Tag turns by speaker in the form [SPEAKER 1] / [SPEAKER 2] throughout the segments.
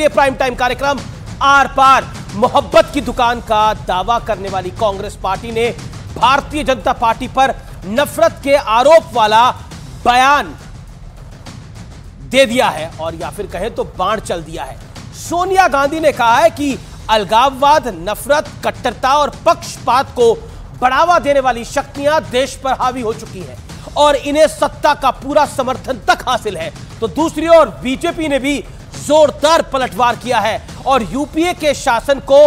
[SPEAKER 1] लोकप्रिय prime time कार्यक्रम are पार मोहब्बत की दुकान का दावा करने वाली कांग्रेस पार्टी ने भारतीय जनता पार्टी पर नफरत के आरोप वाला बयान दे दिया है, और या फिर कहें तो बाण चल दिया है। सोनिया गांधी ने कहा है कि अलगाववाद, नफरत, कट्टरता और पक्षपात को बढ़ावा देने वाली शक्तियां देश पर हावी हो चुकी हैं और इन्हें सत्ता का पूरा समर्थन तक हासिल है। तो दूसरी ओर बीजेपी ने भी जोरदार पलटवार किया है और यूपीए के शासन को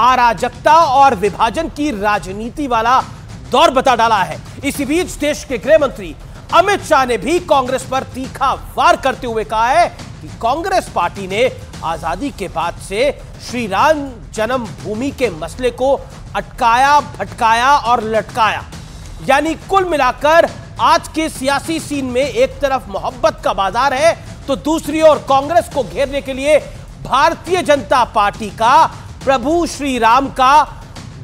[SPEAKER 1] अराजकता और विभाजन की राजनीति वाला दौर बता डाला है। इसी बीच देश के गृह मंत्री अमित शाह ने भी कांग्रेस पर तीखा वार करते हुए कहा है कि कांग्रेस पार्टी ने आजादी के बाद से श्री राम जन्मभूमि के मसले को अटकाया, भटकाया और लटकाया। यानी कुल मिलाकर आज के सियासी सीन में एक तरफ मोहब्बत का बाजार है तो दूसरी ओर कांग्रेस को घेरने के लिए भारतीय जनता पार्टी का प्रभु श्री राम का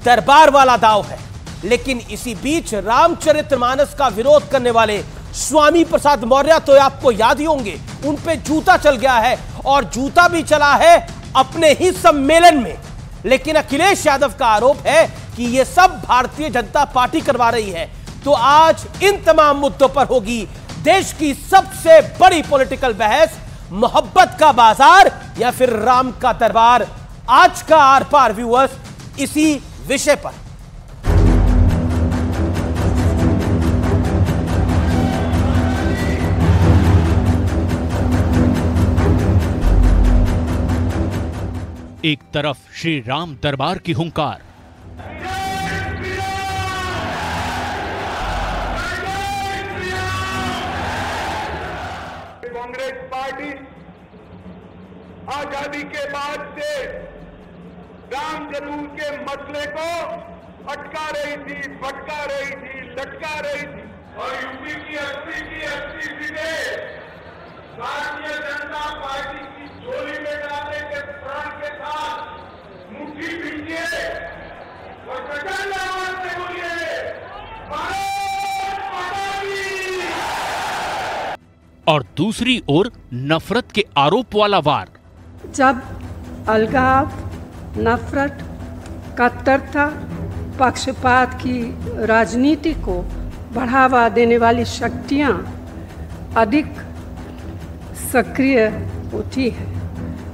[SPEAKER 1] दरबार वाला दांव है। लेकिन इसी बीच रामचरितमानस का विरोध करने वाले स्वामी प्रसाद मौर्य तो आपको याद ही होंगे, उन पे जूता चल गया है और जूता भी चला है अपने ही सम्मेलन में। लेकिन अखिलेश यादव का आरोप है कि यह सब भारतीय जनता पार्टी करवा रही है। तो आज इन तमाम मुद्दों पर होगी देश की सबसे बड़ी पॉलिटिकल बहस, मोहब्बत का बाजार या फिर राम का दरबार। आज का आर पार व्यूअर्स इसी विषय पर।
[SPEAKER 2] एक तरफ श्री राम दरबार की हुंकार,
[SPEAKER 3] कांग्रेस पार्टी आजादी के बाद से राम जन्म के मसले को अटका रही थी, भटका रही थी, लटका रही थी और यूपी की 80 सीटें भारतीय जनता पार्टी की झोली में डालने के प्रण के साथ मुट्ठी भीजिए और प्रचंड आवाज से बोलिए भारत माता की।
[SPEAKER 2] और दूसरी ओर नफरत के आरोप वाला वार।
[SPEAKER 4] जब अलगाव, नफरत, कट्टरता, पक्षपात की राजनीति को बढ़ावा देने वाली शक्तियां अधिक सक्रिय होती है,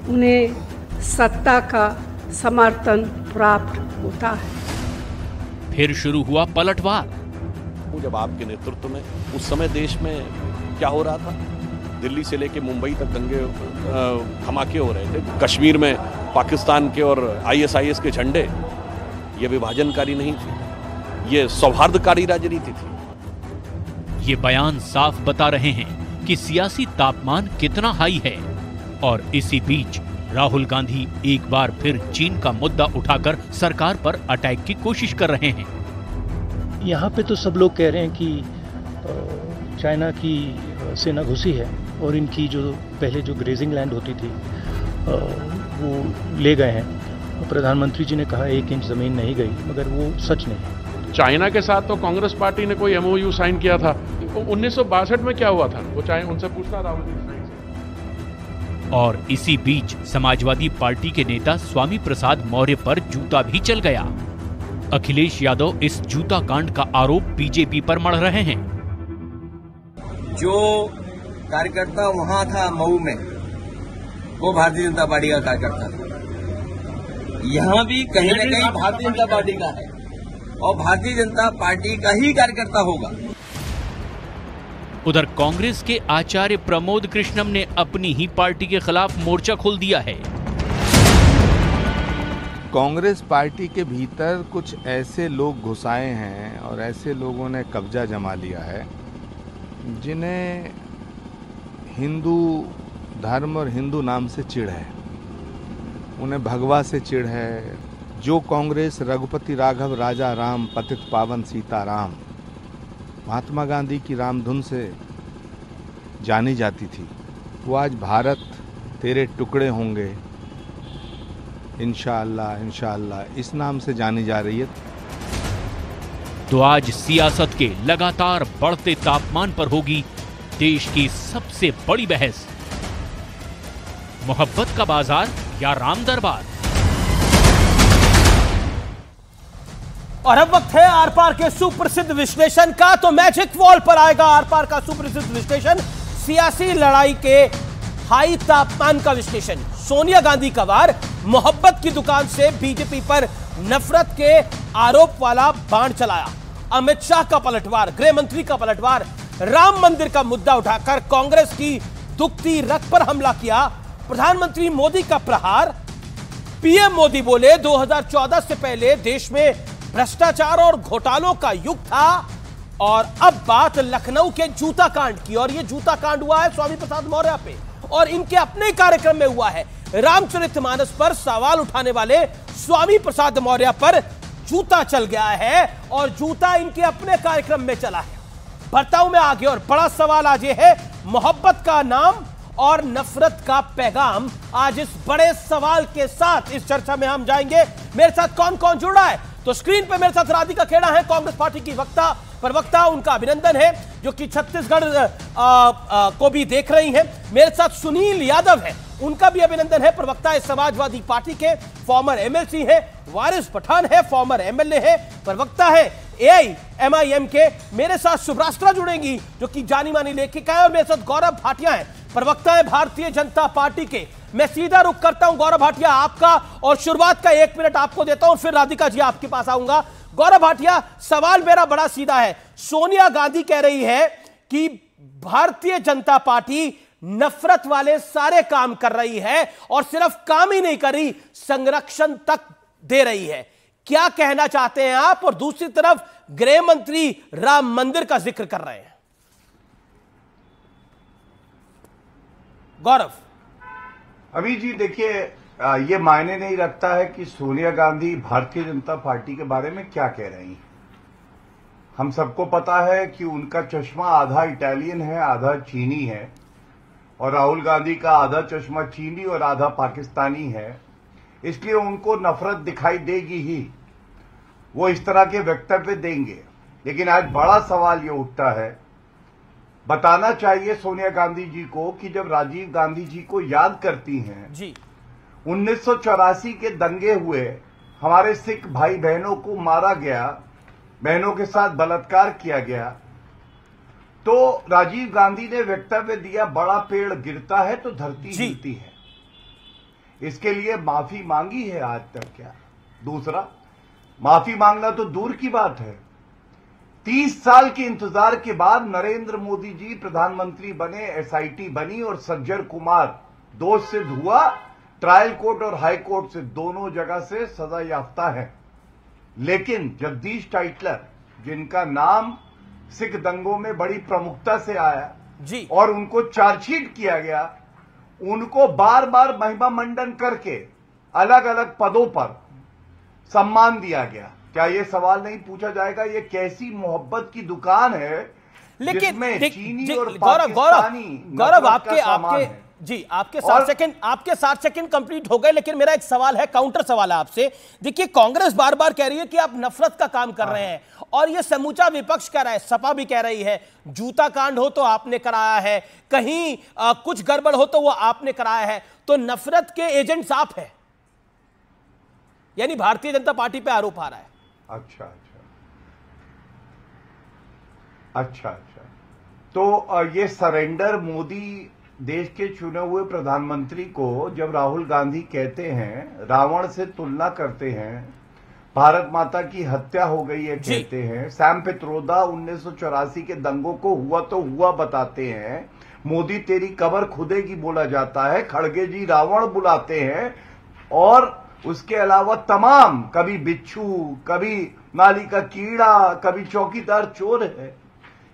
[SPEAKER 4] उन्हें सत्ता का समर्थन प्राप्त होता है।
[SPEAKER 2] फिर शुरू हुआ पलटवार।
[SPEAKER 5] जब आपके नेतृत्व में उस समय देश में क्या हो रहा था, दिल्ली से लेके मुंबई तक दंगे धमाके हो रहे थे, कश्मीर में पाकिस्तान के और आईएसआईएस के झंडे, ये विभाजनकारी नहीं थी, ये सौहार्दकारी राजनीति थी।
[SPEAKER 2] ये बयान साफ बता रहे हैं कि सियासी तापमान कितना हाई है। और इसी बीच राहुल गांधी एक बार फिर चीन का मुद्दा उठाकर सरकार पर अटैक की कोशिश कर रहे हैं।
[SPEAKER 6] यहाँ पे तो सब लोग कह रहे हैं कि चाइना की सेना घुसी है और इनकी जो पहले जो ग्रेजिंग लैंड होती थी वो ले गए हैं। प्रधानमंत्री जी ने कहा 1 इंच जमीन नहीं गई, मगर वो सच नहीं है।
[SPEAKER 7] चाइना के साथ तो कांग्रेस पार्टी ने कोई MOU साइन किया था। 1962 में क्या हुआ था वो चाहे उनसे पूछना राहुल जी।
[SPEAKER 2] और इसी बीच समाजवादी पार्टी के नेता स्वामी प्रसाद मौर्य पर जूता भी चल गया। अखिलेश यादव इस जूता कांड का आरोप बीजेपी पर मढ़ रहे हैं।
[SPEAKER 8] जो कार्यकर्ता वहां था मऊ में, वो भारतीय जनता पार्टी का कार्यकर्ता था। यहाँ भी कहीं न कहीं भारतीय जनता पार्टी का है और भारतीय जनता पार्टी का ही कार्यकर्ता होगा।
[SPEAKER 2] उधर कांग्रेस के आचार्य प्रमोद कृष्णम ने अपनी ही पार्टी के खिलाफ मोर्चा खोल दिया है।
[SPEAKER 9] कांग्रेस पार्टी के भीतर कुछ ऐसे लोग घुसाए हैं और ऐसे लोगों ने कब्जा जमा लिया है जिन्हें हिंदू धर्म और हिंदू नाम से चिढ़ है, उन्हें भगवा से चिढ़ है। जो कांग्रेस रघुपति राघव राजा राम पतित पावन सीताराम महात्मा गांधी की रामधुन से जानी जाती थी, वो आज भारत तेरे टुकड़े होंगे इंशाअल्लाह इंशाअल्लाह इस नाम से जानी जा रही है।
[SPEAKER 2] तो आज सियासत के लगातार बढ़ते तापमान पर होगी देश की सबसे बड़ी बहस। मोहब्बत का बाजार या राम दरबार?
[SPEAKER 1] और अब वक्त है आर पार के सुप्रसिद्ध विश्लेषण का। तो मैजिक वॉल पर आएगा आर पार का सुप्रसिद्ध विश्लेषण, सियासी लड़ाई के हाई तापमान का विश्लेषण। सोनिया गांधी का वार, मोहब्बत की दुकान से बीजेपी पर नफरत के आरोप वाला बाण चलाया। अमित शाह का पलटवार, गृह मंत्री का पलटवार, राम मंदिर का मुद्दा उठाकर कांग्रेस की दुखती रथ पर हमला किया। प्रधानमंत्री मोदी का प्रहार, पीएम मोदी बोले 2014 से पहले देश में भ्रष्टाचार और घोटालों का युग था। और अब बात लखनऊ के जूता कांड की, और यह जूता कांड हुआ है स्वामी प्रसाद मौर्य पे और इनके अपने कार्यक्रम में हुआ है। रामचरितमानस पर सवाल उठाने वाले स्वामी प्रसाद मौर्य पर जूता चल गया है और जूता इनके अपने कार्यक्रम में चला है। बर्ताव में आगे और बड़ा सवाल आज ये है, मोहब्बत का नाम और नफरत का पैगाम। आज इस बड़े सवाल के साथ इस चर्चा में हम जाएंगे। मेरे साथ कौन कौन जुड़ रहा है? तो स्क्रीन पे मेरे साथ राधिका खेड़ा है, कांग्रेस पार्टी की प्रवक्ता, उनका अभिनंदन है जो कि छत्तीसगढ़ को भी देख रही हैं। मेरे साथ सुनील यादव है, उनका भी अभिनंदन है, प्रवक्ता है समाजवादी पार्टी के, फॉर्मर एमएलसी है। वारिस पठान है, फॉर्मर एमएलए है, प्रवक्ता है एआईएमआईएम के। मेरे साथ शुभ्रास्त्रा जुड़ेंगी जो कि जानी मानी लेखिका है, और मेरे साथ गौरव भाटिया है, प्रवक्ता है भारतीय जनता पार्टी के। मैं सीधा रुख करता हूं गौरव भाटिया आपका, और शुरुआत का 1 मिनट आपको देता हूं, फिर राधिका जी आपके पास आऊंगा। गौरव भाटिया, सवाल मेरा बड़ा सीधा है। सोनिया गांधी कह रही है कि भारतीय जनता पार्टी नफरत वाले सारे काम कर रही है, और सिर्फ काम ही नहीं कर रही, संरक्षण तक दे रही है। क्या कहना चाहते हैं आप? और दूसरी तरफ गृह मंत्री राम मंदिर का जिक्र कर रहे हैं। गौरव।
[SPEAKER 10] अभी जी देखिए, ये मायने नहीं रखता है कि सोनिया गांधी भारतीय जनता पार्टी के बारे में क्या कह रही हैं। हम सबको पता है कि उनका चश्मा आधा इटालियन है, आधा चीनी है, और राहुल गांधी का आधा चश्मा चीनी और आधा पाकिस्तानी है। इसलिए उनको नफरत दिखाई देगी ही, वो इस तरह के वक्तव्य देंगे। लेकिन आज बड़ा सवाल ये उठता है, बताना चाहिए सोनिया गांधी जी को कि जब राजीव गांधी जी को याद करती हैं जी, 1984 के दंगे हुए, हमारे सिख भाई बहनों को मारा गया, बहनों के साथ बलात्कार किया गया, तो राजीव गांधी ने वक्तव्य दिया, बड़ा पेड़ गिरता है तो धरती हिलती है। इसके लिए माफी मांगी है आज तक क्या? दूसरा, माफी मांगना तो दूर की बात है, 30 साल के इंतजार के बाद नरेंद्र मोदी जी प्रधानमंत्री बने, एसआईटी बनी, और सज्जन कुमार दोष सिद्ध हुआ, ट्रायल कोर्ट और हाई कोर्ट से दोनों जगह से सजा याफ्ता है। लेकिन जगदीश टाइटलर, जिनका नाम सिख दंगों में बड़ी प्रमुखता से आया जी, और उनको चार्जशीट किया गया, उनको बार बार महिमा मंडन करके अलग अलग पदों पर सम्मान दिया गया। क्या ये सवाल नहीं पूछा जाएगा, ये कैसी मोहब्बत की दुकान है?
[SPEAKER 1] लेकिन
[SPEAKER 10] चीनी और पाकिस्तानी
[SPEAKER 1] गौरव आपके 60 सेकंड कंप्लीट हो गए। लेकिन मेरा एक सवाल है, काउंटर सवाल है आपसे। देखिए, कांग्रेस बार बार कह रही है कि आप नफरत का काम कर रहे हैं, और ये समूचा विपक्ष कह रहा है, सपा भी कह रही है, जूता कांड हो तो आपने कराया है, कहीं कुछ गड़बड़ हो तो वो आपने कराया है, तो नफरत के एजेंट्स आप हैं, यानी भारतीय जनता पार्टी पे आरोप आ रहा है।
[SPEAKER 10] अच्छा, तो ये सरेंडर मोदी देश के चुने हुए प्रधानमंत्री को जब राहुल गांधी कहते हैं, रावण से तुलना करते हैं, भारत माता की हत्या हो गई है कहते हैं, सैम पित्रोदा 1984 के दंगों को हुआ तो हुआ बताते हैं, मोदी तेरी कब्र खुदेगी बोला जाता है, खड़गे जी रावण बुलाते हैं, और उसके अलावा तमाम, कभी बिच्छू, कभी नाली का कीड़ा, कभी चौकीदार चोर है।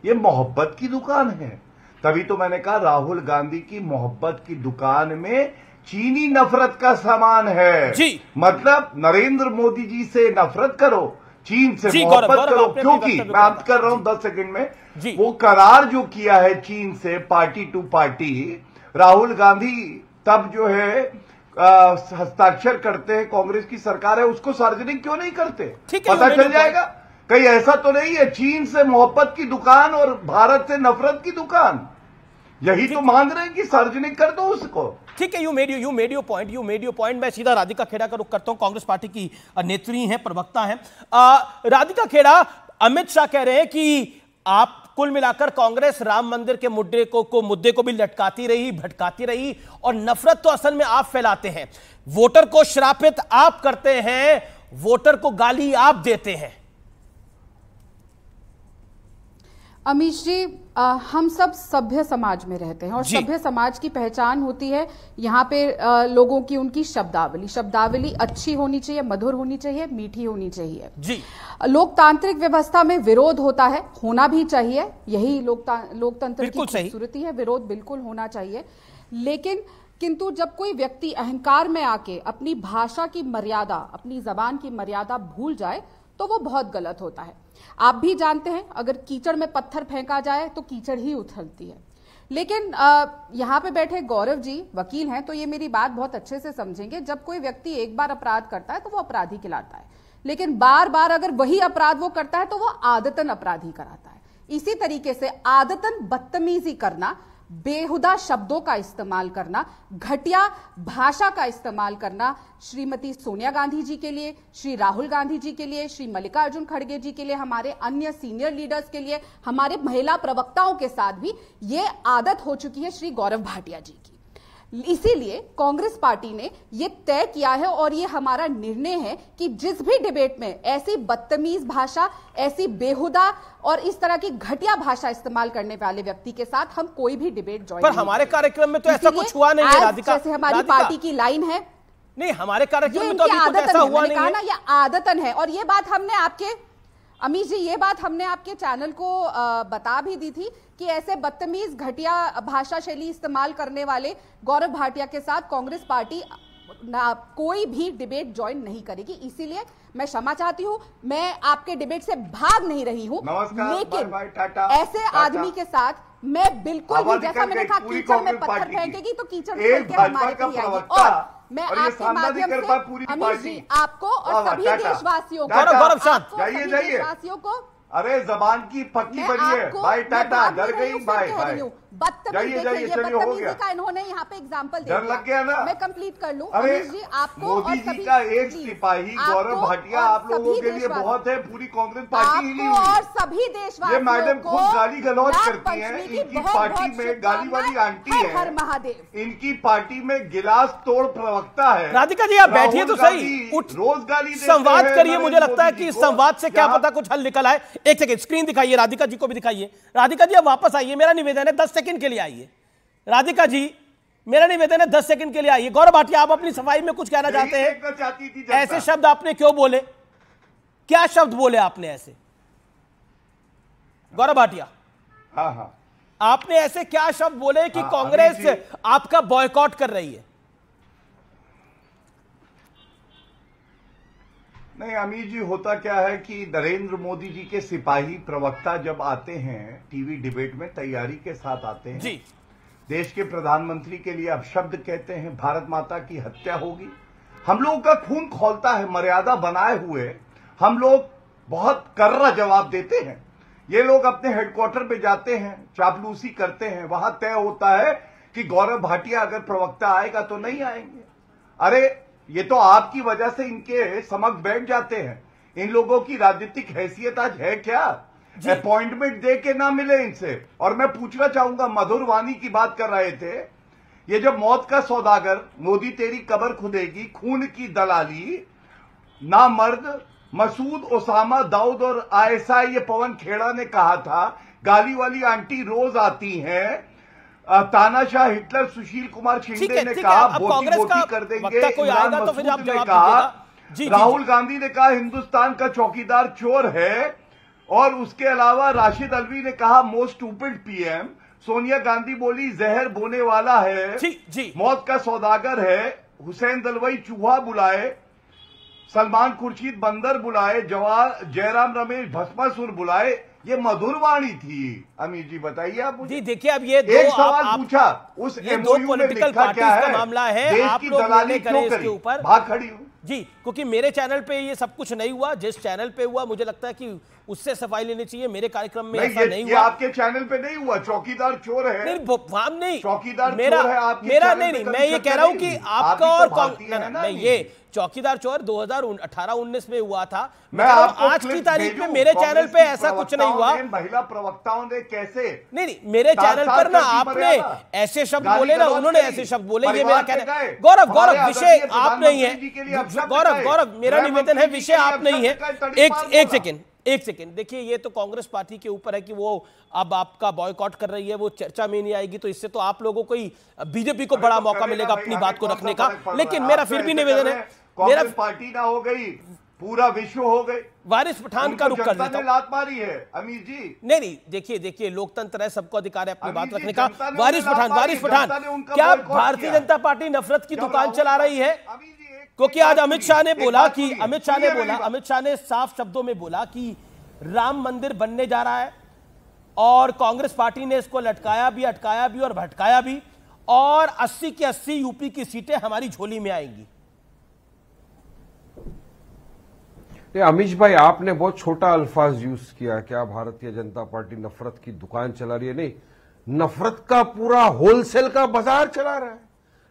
[SPEAKER 10] ये मोहब्बत की दुकान है। तभी तो मैंने कहा राहुल गांधी की मोहब्बत की दुकान में चीनी नफरत का सामान है जी। मतलब नरेंद्र मोदी जी से नफरत करो, चीन से मोहब्बत करो, क्योंकि मैं अंत कर रहा हूं 10 सेकंड में, वो करार जो किया है चीन से party to party, Rahul Gandhi तब जो है हस्ताक्षर करते हैं, कांग्रेस की सरकार है, उसको सार्वजनिक क्यों नहीं करते? पता चल जाएगा। कहीं ऐसा तो नहीं है चीन से मोहब्बत की दुकान और भारत से नफरत की दुकान? यही तो मांग रहे हैं कि सार्वजनिक कर दो उसको।
[SPEAKER 1] ठीक है, यू मेड योर पॉइंट। मैं सीधा राधिका खेड़ा का रुख करता हूं, कांग्रेस पार्टी की नेत्री हैं, प्रवक्ता हैं। राधिका खेड़ा, अमित शाह कह रहे हैं कि आप कुल मिलाकर कांग्रेस राम मंदिर के मुद्दे को भी लटकाती रही, भटकाती रही, और नफरत तो असल में आप फैलाते हैं। वोटर को श्रापित आप करते हैं, वोटर को गाली आप देते हैं।
[SPEAKER 11] अमीश जी, हम सब सभ्य समाज में रहते हैं और सभ्य समाज की पहचान होती है यहाँ पे लोगों की उनकी शब्दावली अच्छी होनी चाहिए, मधुर होनी चाहिए, मीठी होनी चाहिए
[SPEAKER 1] जी।
[SPEAKER 11] लोकतांत्रिक व्यवस्था में विरोध होता है, होना भी चाहिए, यही लोकतंत्र की खूबसूरती है, विरोध बिल्कुल होना चाहिए। लेकिन किंतु जब कोई व्यक्ति अहंकार में आके अपनी भाषा की मर्यादा, अपनी जबान की मर्यादा भूल जाए तो वो बहुत गलत होता है। आप भी जानते हैं, अगर कीचड़ में पत्थर फेंका जाए तो कीचड़ ही उछलती है। लेकिन यहाँ पे बैठे गौरव जी वकील हैं, तो ये मेरी बात बहुत अच्छे से समझेंगे। जब कोई व्यक्ति एक बार अपराध करता है तो वो अपराधी कहलाता है, लेकिन बार बार अगर वही अपराध वो करता है तो वो आदतन अपराधी कराता है। इसी तरीके से आदतन बदतमीजी करना, बेहुदा शब्दों का इस्तेमाल करना, घटिया भाषा का इस्तेमाल करना, श्रीमती सोनिया गांधी जी के लिए, श्री राहुल गांधी जी के लिए, श्री मल्लिकार्जुन खड़गे जी के लिए, हमारे अन्य सीनियर लीडर्स के लिए, हमारे महिला प्रवक्ताओं के साथ भी ये आदत हो चुकी है श्री गौरव भाटिया जी की। इसीलिए कांग्रेस पार्टी ने ये तय किया है और ये हमारा निर्णय है कि जिस भी डिबेट में ऐसी बदतमीज भाषा, ऐसी बेहुदा और इस तरह की घटिया भाषा इस्तेमाल करने वाले व्यक्ति के साथ हम कोई भी डिबेट ज्वाइन
[SPEAKER 1] पर हमारे कार्यक्रम में तो ऐसा कुछ हुआ नहीं है राधिका।
[SPEAKER 11] जैसे हमारी पार्टी की लाइन है,
[SPEAKER 1] नहीं हमारे कार्यक्रम में तो अभी कुछ ऐसा हुआ नहीं है।
[SPEAKER 11] ये आदतन है और ये बात हमने आपके अमीश जी, ये बात हमने आपके चैनल को बता भी दी थी कि ऐसे बदतमीज घटिया भाषा शैली इस्तेमाल करने वाले गौरव भाटिया के साथ कांग्रेस पार्टी कोई भी डिबेट ज्वाइन नहीं करेगी। इसीलिए मैं क्षमा चाहती हूं, मैं आपके डिबेट से भाग नहीं रही हूं, लेकिन ऐसे आदमी के साथ मैं बिल्कुल भी, जैसा मैंने कहा, कीचड़ में पत्थर फेंकेगी तो कीचड़ हमारे लिए आएगी। और मैं आपके माध्यम से अमीश जी आपको और सभी देशवासियों को
[SPEAKER 10] अरे जबान की पक्की बनी है भाई, टाटा डर गई भाई।
[SPEAKER 11] बदतमीजी का इन्होंने यहाँ पे एग्जांपल
[SPEAKER 10] डर लग गया ना।
[SPEAKER 11] मैं कंप्लीट कर लूं।
[SPEAKER 10] अरे
[SPEAKER 11] जी, आपको
[SPEAKER 10] मोदी जी का एक सिपाही गौरव भाटिया आप लोगों के लिए बहुत है, पूरी कांग्रेस पार्टी ही
[SPEAKER 11] और सभी देशवासियों,
[SPEAKER 10] ये मैडम खुद गाली गलौज करती हैं। इनकी पार्टी में गाली वाली आंटी है,
[SPEAKER 11] हर महादेव।
[SPEAKER 10] इनकी पार्टी में गिलास तोड़ प्रवक्ता है।
[SPEAKER 1] राधिका जी आप बैठिए तो सही,
[SPEAKER 10] रोज गाली
[SPEAKER 1] संवाद करिए। मुझे लगता है कि इस संवाद से क्या पता कुछ हल निकल आए। एक सेकंड स्क्रीन दिखाइए, राधिका जी को भी दिखाइए। राधिका जी आप वापस आइए, मेरा निवेदन है 10 सेकंड के लिए आइए। राधिका जी मेरा निवेदन है 10 सेकंड के लिए आइए। गौरव भाटिया आप अपनी सफाई में कुछ कहना चाहते हैं? ऐसे शब्द आपने क्यों बोले? क्या शब्द बोले आपने ऐसे? गौरव भाटिया,
[SPEAKER 10] हाँ
[SPEAKER 1] आपने ऐसे क्या शब्द बोले कि कांग्रेस आपका बॉयकॉट कर रही है?
[SPEAKER 10] नहीं अमीर जी, होता क्या है कि नरेंद्र मोदी जी के सिपाही प्रवक्ता जब आते हैं टीवी डिबेट में, तैयारी के साथ आते हैं जी। देश के प्रधानमंत्री के लिए अपशब्द कहते हैं, भारत माता की हत्या होगी, हम लोगों का खून खौलता है। मर्यादा बनाए हुए हम लोग बहुत कर्रा जवाब देते हैं। ये लोग अपने हेडक्वार्टर पे जाते हैं, चापलूसी करते हैं, वहां तय होता है कि गौरव भाटिया अगर प्रवक्ता आएगा तो नहीं आएंगे। अरे ये तो आपकी वजह से इनके समक्ष बैठ जाते हैं। इन लोगों की राजनीतिक हैसियत आज है क्या? अपॉइंटमेंट दे के ना मिले इनसे। और मैं पूछना चाहूंगा, मधुर वाणी की बात कर रहे थे, ये जब मौत का सौदागर, मोदी तेरी कब्र खुदेगी, खून की दलाली, नामर्द, मसूद, ओसामा, दाऊद और आईएसआई, ये पवन खेड़ा ने कहा था। गाली वाली आंटी रोज आती हैं। तानाशाह, हिटलर, सुशील कुमार शिंदे ने कहा बोटी कर देंगे। इमरान मसूद ने कहा, राहुल गांधी ने कहा हिंदुस्तान का चौकीदार चोर है। और उसके अलावा राशिद अल्वी ने कहा most stupid PM. Sonia Gandhi बोली जहर बोने वाला है, जी। मौत का सौदागर है। हुसैन दलवाई चूहा बुलाए, सलमान खुर्शीद बंदर बुलाए, जयराम रमेश भस्मासुर बुलाए। ये मधुर वाणी थी। अमीर जी बताइए आप मुझे।
[SPEAKER 1] जी देखिए, अब ये
[SPEAKER 10] एक सवाल पूछा, उस
[SPEAKER 1] ये दो पॉलिटिकल पार्टीज का मामला है,
[SPEAKER 10] देश
[SPEAKER 1] आप
[SPEAKER 10] की
[SPEAKER 1] लोग
[SPEAKER 10] दलाली
[SPEAKER 1] करें इसके ऊपर,
[SPEAKER 10] भाग खड़ी हूं।
[SPEAKER 1] जी, क्योंकि मेरे चैनल पे ये सब कुछ नहीं हुआ, जिस चैनल पे हुआ मुझे लगता है कि उससे सफाई लेनी चाहिए। मेरे कार्यक्रम में ऐसा नहीं हुआ।
[SPEAKER 10] आपके चैनल पे नहीं हुआ, चौकीदार चोर है।
[SPEAKER 1] नहीं,
[SPEAKER 10] चौकीदार
[SPEAKER 1] मेरा
[SPEAKER 10] चोर है आपके
[SPEAKER 1] मेरा
[SPEAKER 10] चैनल
[SPEAKER 1] नहीं,
[SPEAKER 10] पे
[SPEAKER 1] मैं ये कह रहा हूं कि आपका और मैं ये चौकीदार चोर 2018-19 में हुआ था। मैं आज की तारीख में मेरे चैनल पे ऐसा कुछ नहीं हुआ।
[SPEAKER 10] महिला प्रवक्ताओं ने कैसे
[SPEAKER 1] नहीं, मेरे चैनल पर ना आपने ऐसे शब्द बोले ना, उन्होंने ऐसे शब्द बोले, ये मेरा कहना है। गौरव विषय आप नहीं है। गौरव मेरा निवेदन है, विषय आप नहीं है। एक सेकेंड देखिए, ये तो कांग्रेस पार्टी के ऊपर है कि वो अब आपका बॉयकॉट कर रही है, वो चर्चा में नहीं आएगी, तो इससे तो आप लोगों को ही, बीजेपी को बड़ा मौका मिलेगा अपनी बात को रखने का। लेकिन मेरा फिर भी निवेदन है, मेरा
[SPEAKER 10] पार्टी ना हो गई, पूरा विश्व हो गई।
[SPEAKER 1] वारिस पठान का रुख कर देता हूं।
[SPEAKER 10] लात मारी है अमीर जी।
[SPEAKER 1] नहीं, देखिए लोकतंत्र है, सबको अधिकार है अपनी बात रखने का। वारिस पठान, क्या भारतीय जनता पार्टी नफरत की दुकान चला रही है? क्योंकि आज अमित शाह ने साफ शब्दों में बोला कि राम मंदिर बनने जा रहा है और कांग्रेस पार्टी ने इसको लटकाया भी, अटकाया भी और भटकाया भी, और 80 की 80 यूपी की सीटें हमारी झोली में आएंगी।
[SPEAKER 12] अमीश भाई, आपने बहुत छोटा अल्फाज यूज किया। क्या भारतीय जनता पार्टी नफरत की दुकान चला रही है? नहीं, नफरत का पूरा होलसेल का बाजार चला रहा है।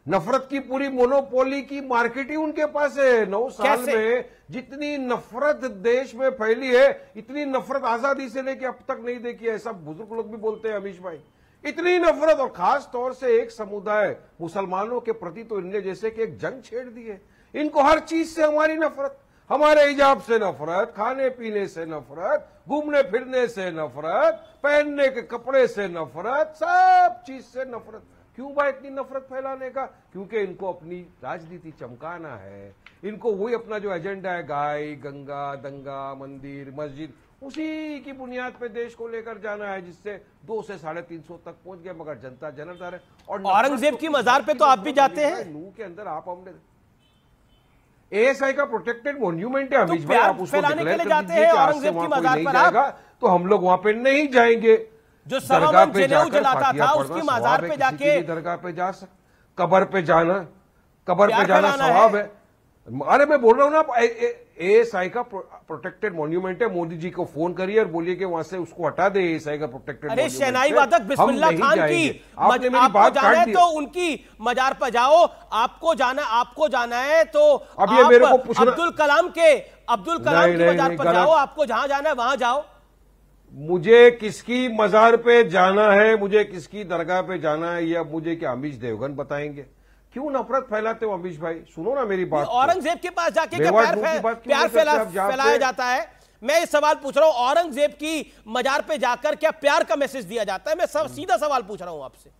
[SPEAKER 12] नफरत की पूरी मोनोपोली की मार्केट ही उनके पास है। 9 साल में जितनी नफरत देश में फैली है, इतनी नफरत आजादी से लेके अब तक नहीं देखी है। ऐसा बुजुर्ग लोग भी बोलते हैं अमीश भाई। इतनी नफरत, और खास तौर से एक समुदाय मुसलमानों के प्रति तो इनने जैसे कि एक जंग छेड़ दी है। इनको हर चीज से हमारी नफरत, हमारे हिजाब से नफरत, खाने पीने से नफरत, घूमने फिरने से नफरत, पहनने के कपड़े से नफरत, सब चीज से नफरत। क्यों भाई इतनी नफरत फैलाने का? क्योंकि इनको अपनी राजनीति चमकाना है। इनको वही अपना जो एजेंडा है, गाय, गंगा, दंगा, मंदिर, मस्जिद, उसी की बुनियाद पे देश को लेकर जाना है, जिससे 200 से 350 तक पहुंच गया। मगर जनता जनार्दन है। और
[SPEAKER 1] औरंगजेब की मजार पे तो आप भी जाते हैं।
[SPEAKER 12] नूह के अंदर आप हमने एएसआई का प्रोटेक्टेड मॉन्यूमेंट है अमीश भाई, आप उसको डिक्लेयर कर दीजिए कि आज से वहां कोई नहीं जाएगा, तो हम लोग वहां पे नहीं जाएंगे।
[SPEAKER 1] जो दरगाह पे जलाता था उसकी मजार पे जाके
[SPEAKER 12] दरगाह पे जा सक, कब्र पे जाना सवाब है। अरे मैं बोल रहा हूं ना, एएसआई का प्रोटेक्टेड मॉन्यूमेंट है। मोदी जी को फोन करिए और बोलिए कि वहां से उसको हटा दे एएसआई का प्रोटेक्टेड मॉन्यूमेंट।
[SPEAKER 1] अरे शहनाई वादक बिस्मिल्लाह खान की आपको जाना है तो उनकी मजार पर जाओ, आपको जाना है तो
[SPEAKER 12] अब ये मेरे को पूछना,
[SPEAKER 1] अब्दुल कलाम की मजार पर जाओ, आपको जहां जाना है वहां जाओ।
[SPEAKER 12] मुझे किसकी मजार पे जाना है, मुझे किसकी दरगाह पे जाना है, ये अब मुझे क्या अमीश देवगन बताएंगे? क्यों नफरत फैलाते हो अमीश भाई? सुनो ना मेरी बात।
[SPEAKER 1] औरंगजेब के पास जाके प्यार फैलाया जाता है? मैं इस सवाल पूछ रहा हूं, औरंगजेब की मजार पे जाकर क्या प्यार का मैसेज दिया जाता है? मैं सीधा सवाल पूछ रहा हूं आपसे।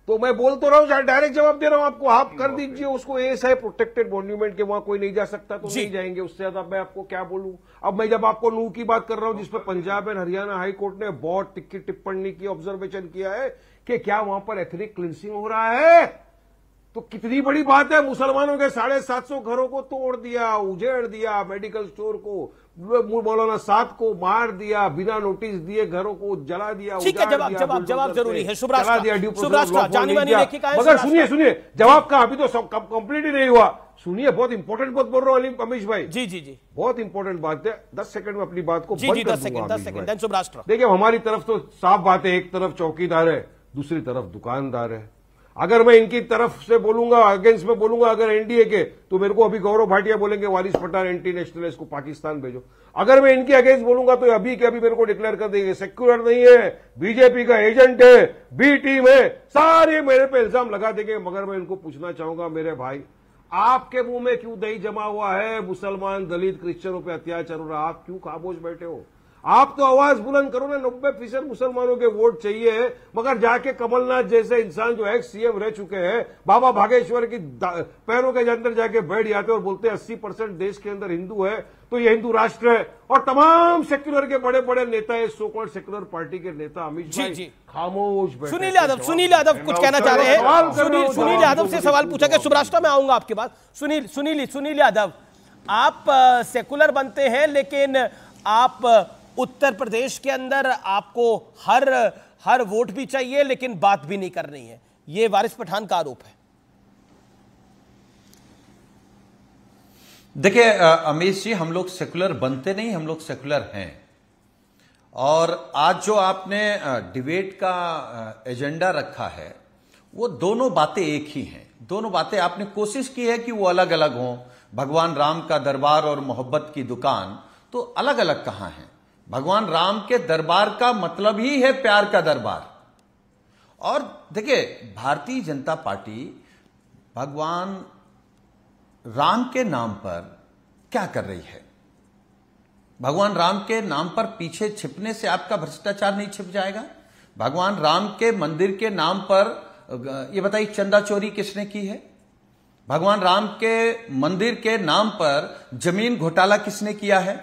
[SPEAKER 12] तो मैं बोल तो रहा हूं, डायरेक्ट जवाब दे रहा हूं आपको। आप कर दीजिए उसको एएसआई प्रोटेक्टेड मॉन्यूमेंट के, वहां कोई नहीं जा सकता तो नहीं जाएंगे। उससे ज्यादा मैं आपको क्या बोलूं? अब मैं जब आपको नूह की बात कर रहा हूं, जिसपे Punjab and Haryana high court ने बहुत तिक्की टिप्पणी की, ऑब्जर्वेशन किया है कि क्या वहां पर एथनिक क्लिंसिंग हो रहा है, तो कितनी बड़ी बात है। मुसलमानों के 750 घरों को तोड़ दिया, उजेड़ दिया, मेडिकल स्टोर को, मौलाना साद को मार दिया, बिना नोटिस दिए घरों को जला दिया।
[SPEAKER 1] ठीक है, जवाब जरूरी है।
[SPEAKER 12] मगर सुनिए, जवाब का अभी तो कंप्लीट ही नहीं हुआ। सुनिए, बहुत इंपॉर्टेंट बात बोल रहा हूँ अमीश भाई।
[SPEAKER 1] जी,
[SPEAKER 12] बहुत इंपॉर्टेंट बात है। 10 सेकंड में अपनी बात को
[SPEAKER 1] बंद कर दूंगा। 10 सेकंड। शुभ राष्ट्र।
[SPEAKER 12] देखिए, हमारी तरफ तो साफ बात है, एक तरफ चौकीदार है, दूसरी तरफ दुकानदार है। अगर मैं इनकी तरफ से बोलूंगा, अगेंस्ट में बोलूंगा अगर एनडीए के, तो मेरे को अभी गौरव भाटिया बोलेंगे वारिस पठान एंटी नेशनल है, इसको पाकिस्तान भेजो। अगर मैं इनके अगेंस्ट बोलूंगा तो अभी के अभी मेरे को डिक्लेयर कर देंगे सेक्युलर नहीं है, बीजेपी का एजेंट है, बी टीम है, सारे मेरे पे इल्जाम लगा देंगे। मगर मैं इनको पूछना चाहूंगा, मेरे भाई, आपके मुंह में क्यों दही जमा हुआ है? मुसलमान, दलित, क्रिश्चियनों पे अत्याचार हो रहा है, आप क्यों खामोश बैठे हो? आप तो आवाज बुलंद करो ना। 90% मुसलमानों के वोट चाहिए, मगर जाके कमलनाथ जैसे इंसान जो एक्स सीएम रह चुके हैं, बाबा भागेश्वर की पैरों के अंदर जाके बैठ जाते और बोलते हैं 80% देश के अंदर हिंदू है तो ये हिंदू राष्ट्र है। और तमाम सेक्युलर के बड़े बड़े नेता है, सो कॉल्ड सेक्युलर पार्टी के नेता अमित भाई खामोश बैठे।
[SPEAKER 1] सुनील यादव कुछ कहना चाह रहे हैं। सुनील यादव से सवाल पूछा गया। शुभराष्ट्र में आऊंगा आपके पास। सुनील यादव, आप सेकुलर बनते हैं, लेकिन आप उत्तर प्रदेश के अंदर आपको हर वोट भी चाहिए, लेकिन बात भी नहीं करनी है, ये वारिस पठान का आरोप है।
[SPEAKER 13] देखिए अमीश जी, हम लोग सेकुलर बनते नहीं, हम लोग सेकुलर हैं। और आज जो आपने डिबेट का एजेंडा रखा है, वो दोनों बातें एक ही हैं। दोनों बातें आपने कोशिश की है कि वो अलग अलग हों। भगवान राम का दरबार और मोहब्बत की दुकान तो अलग अलग कहां हैं। भगवान राम के दरबार का मतलब ही है प्यार का दरबार। और देखिए, भारतीय जनता पार्टी भगवान राम के नाम पर क्या कर रही है? भगवान राम के नाम पर पीछे छिपने से आपका भ्रष्टाचार नहीं छिप जाएगा? भगवान राम के मंदिर के नाम पर ये बताइए, चंदा चोरी किसने की है? भगवान राम के मंदिर के नाम पर जमीन घोटाला किसने किया है?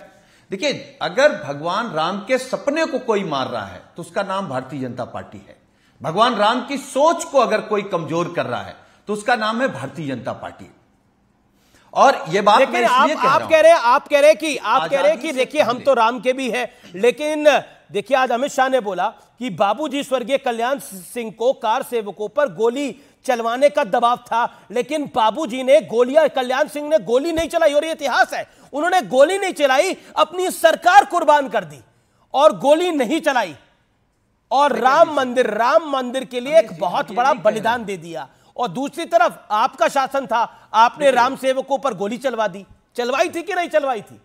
[SPEAKER 13] देखिए, अगर भगवान राम के सपने को कोई मार रहा है तो उसका नाम भारतीय जनता पार्टी है। भगवान राम की सोच को अगर कोई कमजोर कर रहा है तो उसका नाम है भारतीय जनता पार्टी। और ये बात मैं इसलिए
[SPEAKER 1] आप कह रहे हैं कि देखिए, हम तो राम के भी हैं, लेकिन देखिए आज अमित शाह ने बोला कि बाबूजी स्वर्गीय कल्याण सिंह को कार सेवकों पर गोली चलवाने का दबाव था, लेकिन बाबूजी ने कल्याण सिंह ने गोली नहीं चलाई। और ये इतिहास है, उन्होंने गोली नहीं चलाई, अपनी सरकार कुर्बान कर दी और गोली नहीं चलाई, और राम मंदिर के लिए एक बहुत बड़ा बलिदान दे दिया। और दूसरी तरफ आपका शासन था, आपने राम सेवकों पर गोली चलवाई थी कि नहीं चलवाई थी?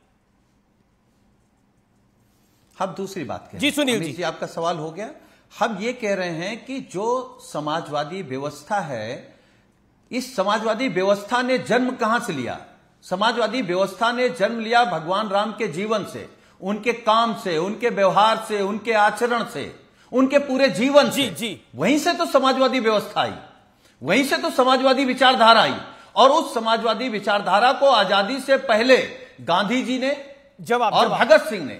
[SPEAKER 13] हम दूसरी बात करें।
[SPEAKER 1] जी सुनील जी,
[SPEAKER 13] आपका सवाल हो गया। हम ये कह रहे हैं कि जो समाजवादी व्यवस्था है, इस समाजवादी व्यवस्था ने जन्म कहां से लिया? समाजवादी व्यवस्था ने जन्म लिया भगवान राम के जीवन से, उनके काम से, उनके व्यवहार से, उनके आचरण से, उनके पूरे जीवन से।
[SPEAKER 1] जी।
[SPEAKER 13] वहीं से तो समाजवादी व्यवस्था आई, वहीं से तो समाजवादी विचारधारा आई। और उस समाजवादी विचारधारा को आजादी से पहले गांधी जी ने और भगत सिंह ने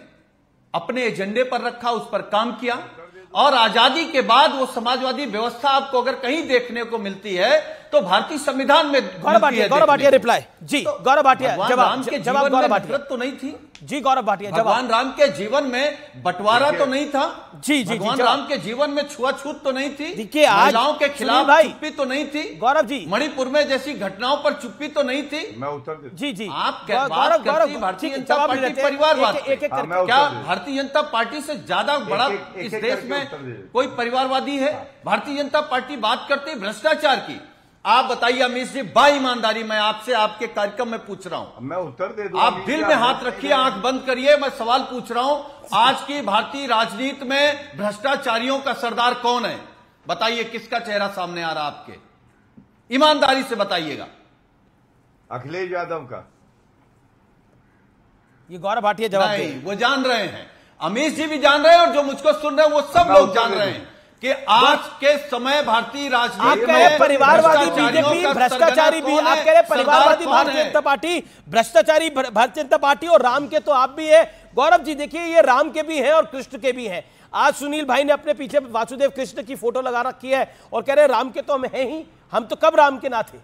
[SPEAKER 13] अपने एजेंडे पर रखा, उस पर काम किया। और आजादी के बाद वो समाजवादी व्यवस्था आपको अगर कहीं देखने को मिलती है तो भारतीय संविधान में।
[SPEAKER 1] गौरव भाटिया रिप्लाई। जी गौरव भाटिया
[SPEAKER 13] जवाब। गौरव भाटिया तो नहीं थी।
[SPEAKER 1] जी गौरव भाटिया,
[SPEAKER 13] भगवान राम के जीवन में बंटवारा तो नहीं था।
[SPEAKER 1] जी
[SPEAKER 13] भगवान राम के जीवन में छुआछूत तो नहीं थी।
[SPEAKER 1] देखिए,
[SPEAKER 13] महिलाओं के खिलाफ चुप्पी तो नहीं थी।
[SPEAKER 1] गौरव जी,
[SPEAKER 13] मणिपुर में जैसी घटनाओं पर चुप्पी तो नहीं थी।
[SPEAKER 10] मैं उत्तर देता।
[SPEAKER 1] जी
[SPEAKER 13] आप भारतीय जनता पार्टी परिवारवाद, क्या भारतीय जनता पार्टी से ज्यादा बड़ा इस देश में कोई परिवारवादी है? भारतीय जनता पार्टी बात करती भ्रष्टाचार की। आप बताइए अमीश जी, ईमानदारी मैं आपसे आपके कार्यक्रम में पूछ रहा हूं,
[SPEAKER 10] मैं उत्तर दे दूं।
[SPEAKER 13] आप दिल में हाथ रखिए, आंख बंद करिए, मैं सवाल पूछ रहा हूं। आज की भारतीय राजनीति में भ्रष्टाचारियों का सरदार कौन है? बताइए, किसका चेहरा सामने आ रहा आपके? ईमानदारी से बताइएगा।
[SPEAKER 10] अखिलेश यादव का।
[SPEAKER 1] ये गौरव भाटिया जवाब
[SPEAKER 13] नहीं, वो जान रहे हैं, अमीश जी भी जान रहे हैं, और जो मुझको सुन रहे हैं वो सब लोग जान रहे हैं कि आज के समय भारतीय राजनीति में
[SPEAKER 1] परिवारवादी बीजेपी भ्रष्टाचारी भी, आप कह रहे परिवारवादी भारतीय जनता पार्टी भ्रष्टाचारी भारतीय जनता पार्टी, और राम के तो आप भी है। गौरव जी देखिए, ये राम के भी हैं और कृष्ण के भी हैं। आज सुनील भाई ने अपने पीछे वासुदेव कृष्ण की फोटो लगा रखी है और कह रहे राम के तो हम हैं ही, हम तो कब राम के ना थे।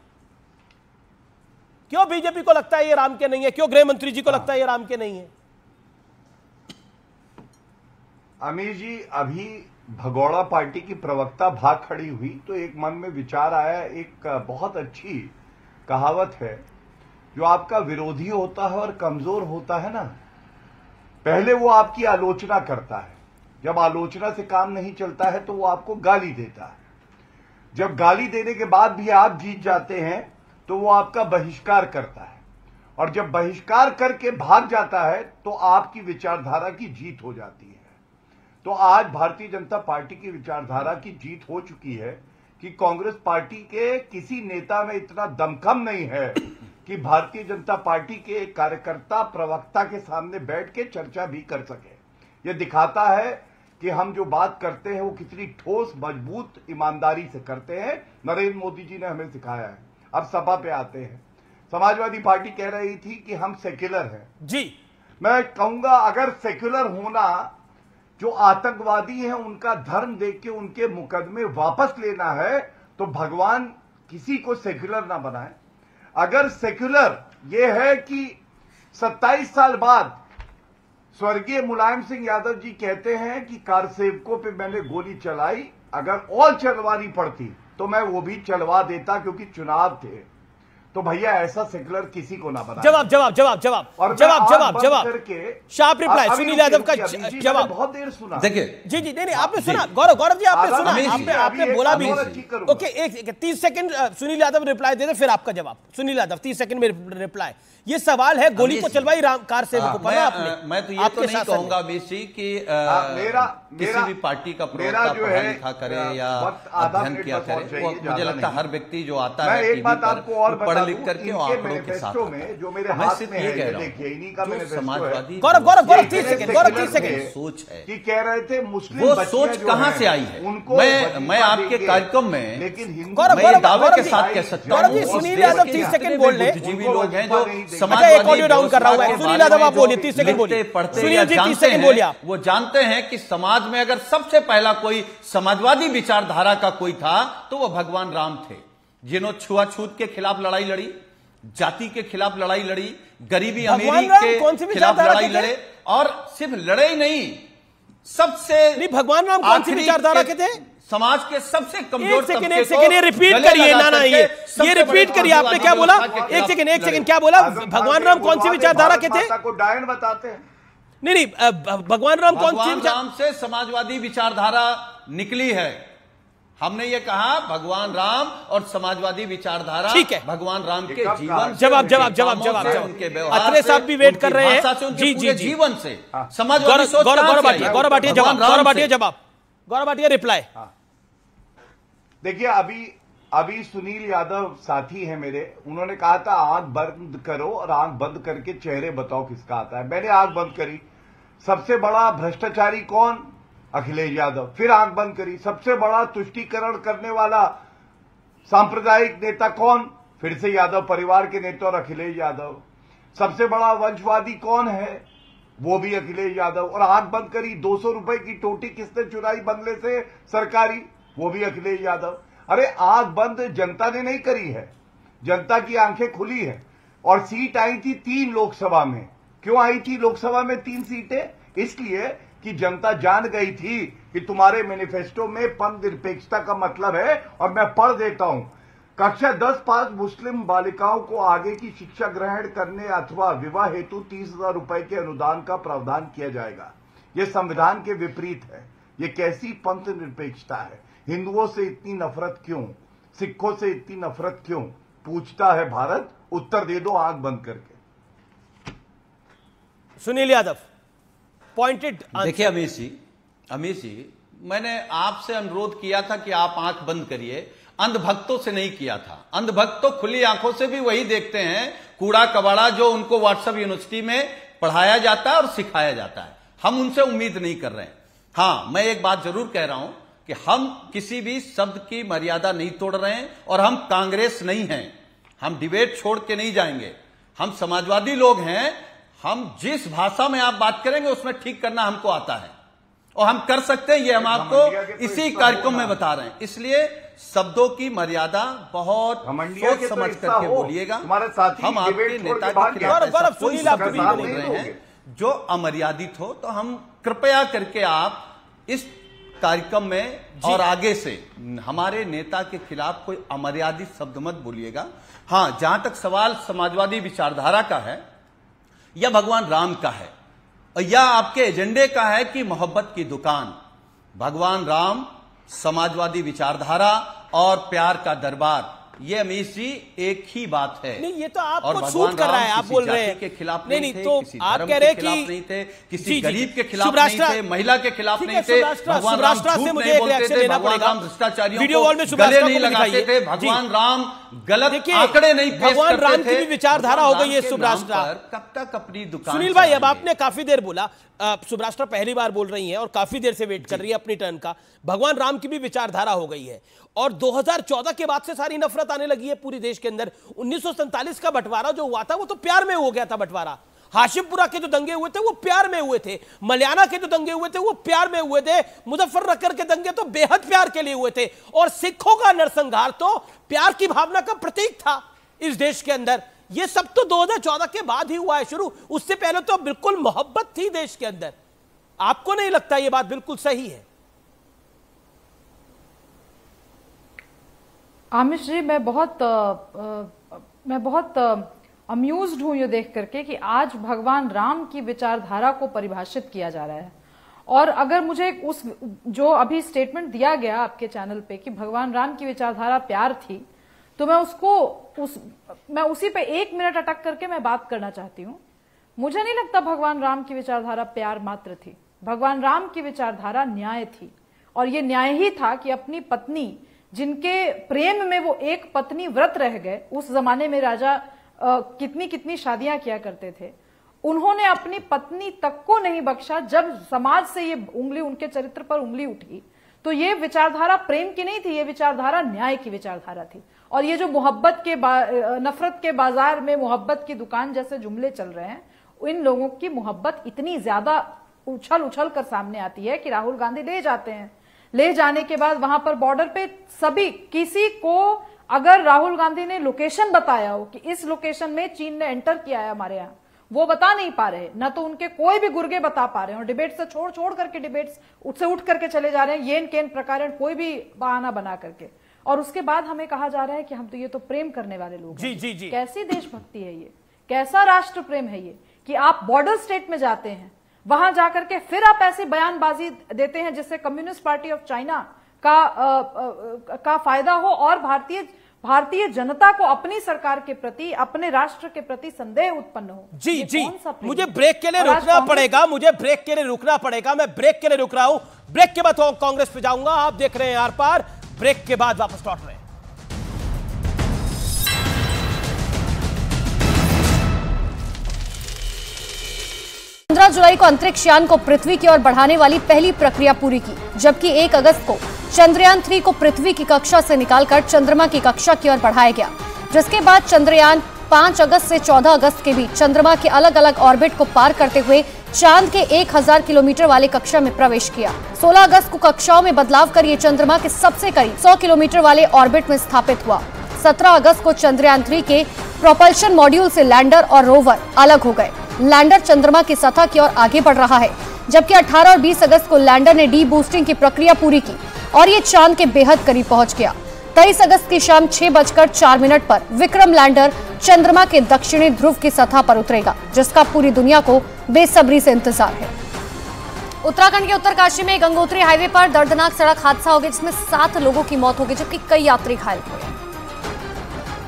[SPEAKER 1] क्यों बीजेपी को लगता है ये राम के नहीं है? क्यों गृह मंत्री जी को लगता है ये राम के नहीं है?
[SPEAKER 10] अमीर जी, अभी भगोड़ा पार्टी की प्रवक्ता भाग खड़ी हुई तो एक मन में विचार आया। एक बहुत अच्छी कहावत है, जो आपका विरोधी होता है और कमजोर होता है ना, पहले वो आपकी आलोचना करता है, जब आलोचना से काम नहीं चलता है तो वो आपको गाली देता है, जब गाली देने के बाद भी आप जीत जाते हैं तो वो आपका बहिष्कार करता है, और जब बहिष्कार करके भाग जाता है तो आपकी विचारधारा की जीत हो जाती है। तो आज भारतीय जनता पार्टी की विचारधारा की जीत हो चुकी है कि कांग्रेस पार्टी के किसी नेता में इतना दमखम नहीं है कि भारतीय जनता पार्टी के कार्यकर्ता प्रवक्ता के सामने बैठ के चर्चा भी कर सके। यह दिखाता है कि हम जो बात करते हैं वो कितनी ठोस, मजबूत, ईमानदारी से करते हैं। नरेंद्र मोदी जी ने हमें सिखाया है। अब सभा पे आते हैं। समाजवादी पार्टी कह रही थी कि हम सेक्युलर हैं।
[SPEAKER 1] जी,
[SPEAKER 10] मैं कहूंगा, अगर सेक्युलर होना, जो आतंकवादी हैं उनका धर्म देख के उनके मुकदमे वापस लेना है, तो भगवान किसी को सेक्युलर ना बनाए। अगर सेक्युलर ये है कि 27 साल बाद स्वर्गीय मुलायम सिंह यादव जी कहते हैं कि कार सेवकों पे मैंने गोली चलाई, अगर और चलवानी पड़ती तो मैं वो भी चलवा देता, क्योंकि चुनाव थे। तो भैया ऐसा सेकुलर किसी को ना बना।
[SPEAKER 1] जवाब जवाब जवाब जवाब जवाब जवाब जवाब शार्प रिप्लाई। सुनील यादव का जवाब
[SPEAKER 10] बहुत देर सुना।
[SPEAKER 13] देखिए
[SPEAKER 1] जी जी नहीं आपने सुना, गौरव जी आपने सुना, आपने बोला भी। ओके एक 30 सेकंड सुनील यादव रिप्लाई दे दे, फिर आपका जवाब। सुनील यादव 30 सेकंड में रिप्लाई। ये सवाल है, गोली को चलवाई कार सेवकों पर आपने।
[SPEAKER 13] मैं तो ये तो नहीं कहूंगा बेसी कि किसी भी पार्टी का प्रवक्ता पढ़ा लिखा करे या अध्ययन किया करे। मुझे लगता है हर व्यक्ति जो आता है टीवी पर पढ़ लिख करके आंकड़ों के साथ
[SPEAKER 10] जो मेरे हाथ में है, देखिए इन्हीं का
[SPEAKER 13] समाजवादी
[SPEAKER 1] गौरव 30 सेकंड
[SPEAKER 13] सोच है
[SPEAKER 10] कि कह रहे थे मुस्लिम
[SPEAKER 13] वो सोच कहां से आई है। मैं आपके कार्यक्रम में मैं दावे के साथ कह सकता हूं।
[SPEAKER 1] सुनील यादव 30 सेकंड बोल रहे,
[SPEAKER 13] बुद्धिजीवी लोग हैं जो
[SPEAKER 1] ऑडियो डाउन कर रहा हूं। सुनील यादव आप बोलिए, 30 सेकंड बोलिए।
[SPEAKER 13] सुनील जी 30 सेकंड बोलिए। वो जानते हैं कि समाज में अगर सबसे पहला कोई समाजवादी विचारधारा का कोई था तो वो भगवान राम थे, जिन्होंने छुआछूत के खिलाफ लड़ाई लड़ी, जाति के खिलाफ लड़ाई लड़ी, गरीबी अमीरी के खिलाफ लड़ाई लड़े, और सिर्फ लड़े ही नहीं, सबसे
[SPEAKER 1] भगवान राम कौन सी विचारधारा के थे?
[SPEAKER 13] समाज के सबसे कमजोर
[SPEAKER 1] तबके को ये रिपीट करिए। ना ये रिपीट करिए। आपने क्या बोला? एक सेकंड क्या बोला? भगवान राम कौन सी विचारधारा के थे?
[SPEAKER 10] डायन बताते हैं।
[SPEAKER 1] नहीं भगवान राम कौन सी
[SPEAKER 13] राम से समाजवादी विचारधारा निकली है। हमने ये कहा भगवान राम और समाजवादी विचारधारा,
[SPEAKER 1] ठीक है,
[SPEAKER 13] भगवान राम के जीवन।
[SPEAKER 1] जवाब
[SPEAKER 13] उनके व्यवहार,
[SPEAKER 1] अत्रे साहब भी वेट कर रहे हैं।
[SPEAKER 13] जी जीवन से समाजवादी सोच।
[SPEAKER 1] गौरव भाटिया रिप्लाई।
[SPEAKER 10] देखिए अभी सुनील यादव साथी है मेरे, उन्होंने कहा था आंख बंद करो और आंख बंद करके चेहरे बताओ किसका आता है। मैंने आंख बंद करी। सबसे बड़ा भ्रष्टाचारी कौन? अखिलेश यादव। फिर आंख बंद करी। सबसे बड़ा तुष्टीकरण करने वाला सांप्रदायिक नेता कौन? फिर से यादव परिवार के नेता और अखिलेश यादव। सबसे बड़ा वंशवादी कौन है? वो भी अखिलेश यादव। और आंख बंद करी। 200 रुपए की टोटी किसने चुराई बंगले से सरकारी? वो भी अखिलेश यादव। अरे आंख बंद जनता ने नहीं करी है, जनता की आंखें खुली है। और सीट आई थी 3 लोकसभा में। क्यों आई थी लोकसभा में 3 सीटें? इसलिए कि जनता जान गई थी कि तुम्हारे मैनिफेस्टो में पंथ निरपेक्षता का मतलब है। और मैं पढ़ देता हूं, कक्षा 10 पास मुस्लिम बालिकाओं को आगे की शिक्षा ग्रहण करने अथवा विवाह हेतु 30,000 रुपए के अनुदान का प्रावधान किया जाएगा। यह संविधान के विपरीत है। यह कैसी पंथ निरपेक्षता है? हिंदुओं से इतनी नफरत क्यों? सिखों से इतनी नफरत क्यों? पूछता है भारत। उत्तर दे दो आंख बंद करके।
[SPEAKER 1] सुनील यादव पॉइंटेड।
[SPEAKER 13] देखिए अमीश जी, मैंने आपसे अनुरोध किया था कि आप आंख बंद करिए। अंधभक्तों से नहीं किया था। अंधभक्त तो खुली आंखों से भी वही देखते हैं, कूड़ा कबाड़ा जो उनको व्हाट्सएप यूनिवर्सिटी में पढ़ाया जाता है और सिखाया जाता है। हम उनसे उम्मीद नहीं कर रहे हैं। हां, मैं एक बात जरूर कह रहा हूं कि हम किसी भी शब्द की मर्यादा नहीं तोड़ रहे हैं और हम कांग्रेस नहीं हैं। हम डिबेट छोड़ के नहीं जाएंगे। हम समाजवादी लोग हैं। हम जिस भाषा में आप बात करेंगे उसमें ठीक करना हमको आता है और हम कर सकते हैं। ये हम आपको इसी कार्यक्रम में बता रहे हैं। इसलिए शब्दों की मर्यादा बहुत सोच समझ करके बोलिएगा। हम आपके नेता के खिलाफ कोई शब्द नहीं बोल रहे हैं जो अमर्यादित हो। तो हम कृपया करके आप इस कार्यक्रम में और आगे से हमारे नेता के खिलाफ कोई अमर्यादित शब्द मत बोलिएगा। हां, जहां तक सवाल समाजवादी विचारधारा का है या भगवान राम का है या आपके एजेंडे का है कि मोहब्बत की दुकान, भगवान राम, समाजवादी विचारधारा और प्यार का दरबार, ये अमीश जी एक ही बात है।
[SPEAKER 1] नहीं, ये तो आपको सूट कर रहा है। आप बोल रहे हैं
[SPEAKER 13] के खिलाफ
[SPEAKER 1] नहीं
[SPEAKER 13] थे,
[SPEAKER 1] तो
[SPEAKER 13] किसी
[SPEAKER 1] आप
[SPEAKER 13] धर्म
[SPEAKER 1] कह रहे
[SPEAKER 13] के खिलाफ
[SPEAKER 1] कि
[SPEAKER 13] नहीं थे, किसी गरीब के खिलाफ नहीं थे, महिला के खिलाफ नहीं थे। भगवान राम झूठ नहीं बोलते थे, भगवान राम भ्रष्टाचारियों को गले नहीं लगाते थे, भगवान राम गलत आंकड़े नहीं पेश करते थे।
[SPEAKER 1] भगवान राम की भी विचारधारा हो गई है सुब्राष्ट्रा।
[SPEAKER 13] कब तक अपनी दुकान?
[SPEAKER 1] सुनील भाई, अब आपने काफी देर बोला, सुब्राष्ट्रा पहली बार बोल रही हैं और काफी देर से वेट कर रही है अपनी टर्न का। भगवान राम की भी विचारधारा हो गई है और 2014 के बाद से सारी नफरत आने लगी है पूरे देश के अंदर। 1947 का बंटवारा जो हुआ था वो तो प्यार में हो गया था बंटवारा। हाशिमपुरा के जो दंगे हुए थे वो प्यार में हुए थे। मलियाना के जो दंगे हुए थे वो प्यार में हुए थे। मुजफ्फरनगर के दंगे तो बेहद प्यार के लिए हुए थे। और सिखों का नरसंहार तो प्यार की भावना का प्रतीक था इस देश के अंदर। ये सब तो 2014 के बाद ही हुआ है शुरू। उससे पहले तो बिल्कुल मोहब्बत थी देश के अंदर। आपको नहीं लगता ये बात बिल्कुल सही है?
[SPEAKER 11] आमिश जी, मैं बहुत
[SPEAKER 14] मैं बहुत अम्यूज्ड हूं ये देख करके कि आज भगवान राम की विचारधारा को परिभाषित किया जा रहा है। और अगर मुझे उस जो अभी स्टेटमेंट दिया गया आपके चैनल पे कि भगवान राम की विचारधारा प्यार थी, तो मैं उसी पे 1 मिनट अटक करके मैं बात करना चाहती हूँ। मुझे नहीं लगता भगवान राम की विचारधारा प्यार मात्र थी। भगवान राम की विचारधारा न्याय थी, और ये न्याय ही था कि अपनी पत्नी, जिनके प्रेम में वो एक पत्नी व्रत रह गए, उस जमाने में राजा कितनी कितनी शादियां किया करते थे, उन्होंने अपनी पत्नी तक को नहीं बख्शा। जब समाज से ये उंगली, उनके चरित्र पर उंगली उठी, तो ये विचारधारा प्रेम की नहीं थी, ये विचारधारा न्याय की विचारधारा थी। और ये जो मोहब्बत के नफरत के बाजार में मोहब्बत की दुकान जैसे जुमले चल रहे हैं, इन लोगों की मोहब्बत इतनी ज्यादा उछल उछल कर सामने आती है कि राहुल गांधी ले जाते हैं। ले जाने के बाद वहां पर बॉर्डर पे सभी, किसी को अगर राहुल गांधी ने लोकेशन बताया हो कि इस लोकेशन में चीन ने एंटर किया है हमारे यहाँ, वो बता नहीं पा रहे, ना तो उनके कोई भी गुर्गे बता पा रहे हैं। और डिबेट से छोड़ करके डिबेट्स उससे उठ करके चले जा रहे हैं, येन केन प्रकार कोई भी बहाना बना करके। और उसके बाद हमें कहा जा रहा है कि हम तो ये तो प्रेम करने वाले लोग हैं। जी। कैसी देशभक्ति है ये, कैसा राष्ट्र प्रेम है ये कि आप बॉर्डर स्टेट में जाते हैं, वहां जाकर के फिर आप ऐसी बयानबाजी देते हैं जिससे कम्युनिस्ट पार्टी ऑफ चाइना का फायदा हो और भारतीय जनता को अपनी सरकार के प्रति, अपने राष्ट्र के प्रति संदेह उत्पन्न हो।
[SPEAKER 1] जी मुझे ब्रेक के लिए रुकना पड़ेगा, मैं ब्रेक के लिए रुक रहा हूं। ब्रेक के बाद कांग्रेस पे जाऊंगा। आप देख रहे हैं आर पार, ब्रेक के बाद वापस लौट रहे हैं।
[SPEAKER 15] 15 जुलाई को अंतरिक्ष यान को पृथ्वी की ओर बढ़ाने वाली पहली प्रक्रिया पूरी की, जबकि 1 अगस्त को चंद्रयान 3 को पृथ्वी की कक्षा से निकालकर चंद्रमा की कक्षा की ओर बढ़ाया गया, जिसके बाद चंद्रयान 5 अगस्त से 14 अगस्त के बीच चंद्रमा के अलग अलग ऑर्बिट को पार करते हुए चांद के 1000 किलोमीटर वाले कक्षा में प्रवेश किया। 16 अगस्त को कक्षाओं में बदलाव कर ये चंद्रमा के सबसे करीब 100 किलोमीटर वाले ऑर्बिट में स्थापित हुआ। 17 अगस्त को चंद्रयान 3 के प्रोपल्शन मॉड्यूल से लैंडर और रोवर अलग हो गए। लैंडर चंद्रमा की सतह की ओर आगे बढ़ रहा है, जबकि 18 और 20 अगस्त को लैंडर ने डी बूस्टिंग की प्रक्रिया पूरी की और ये चांद के बेहद करीब पहुंच गया। 23 अगस्त की शाम 6:04 पर विक्रम लैंडर चंद्रमा के दक्षिणी ध्रुव की सतह पर उतरेगा, जिसका पूरी दुनिया को बेसब्री से इंतजार है। उत्तराखंड के उत्तरकाशी में गंगोत्री हाईवे पर दर्दनाक सड़क हादसा हो गया, जिसमें 7 लोगों की मौत हो गई, जबकि कई यात्री घायल हुए।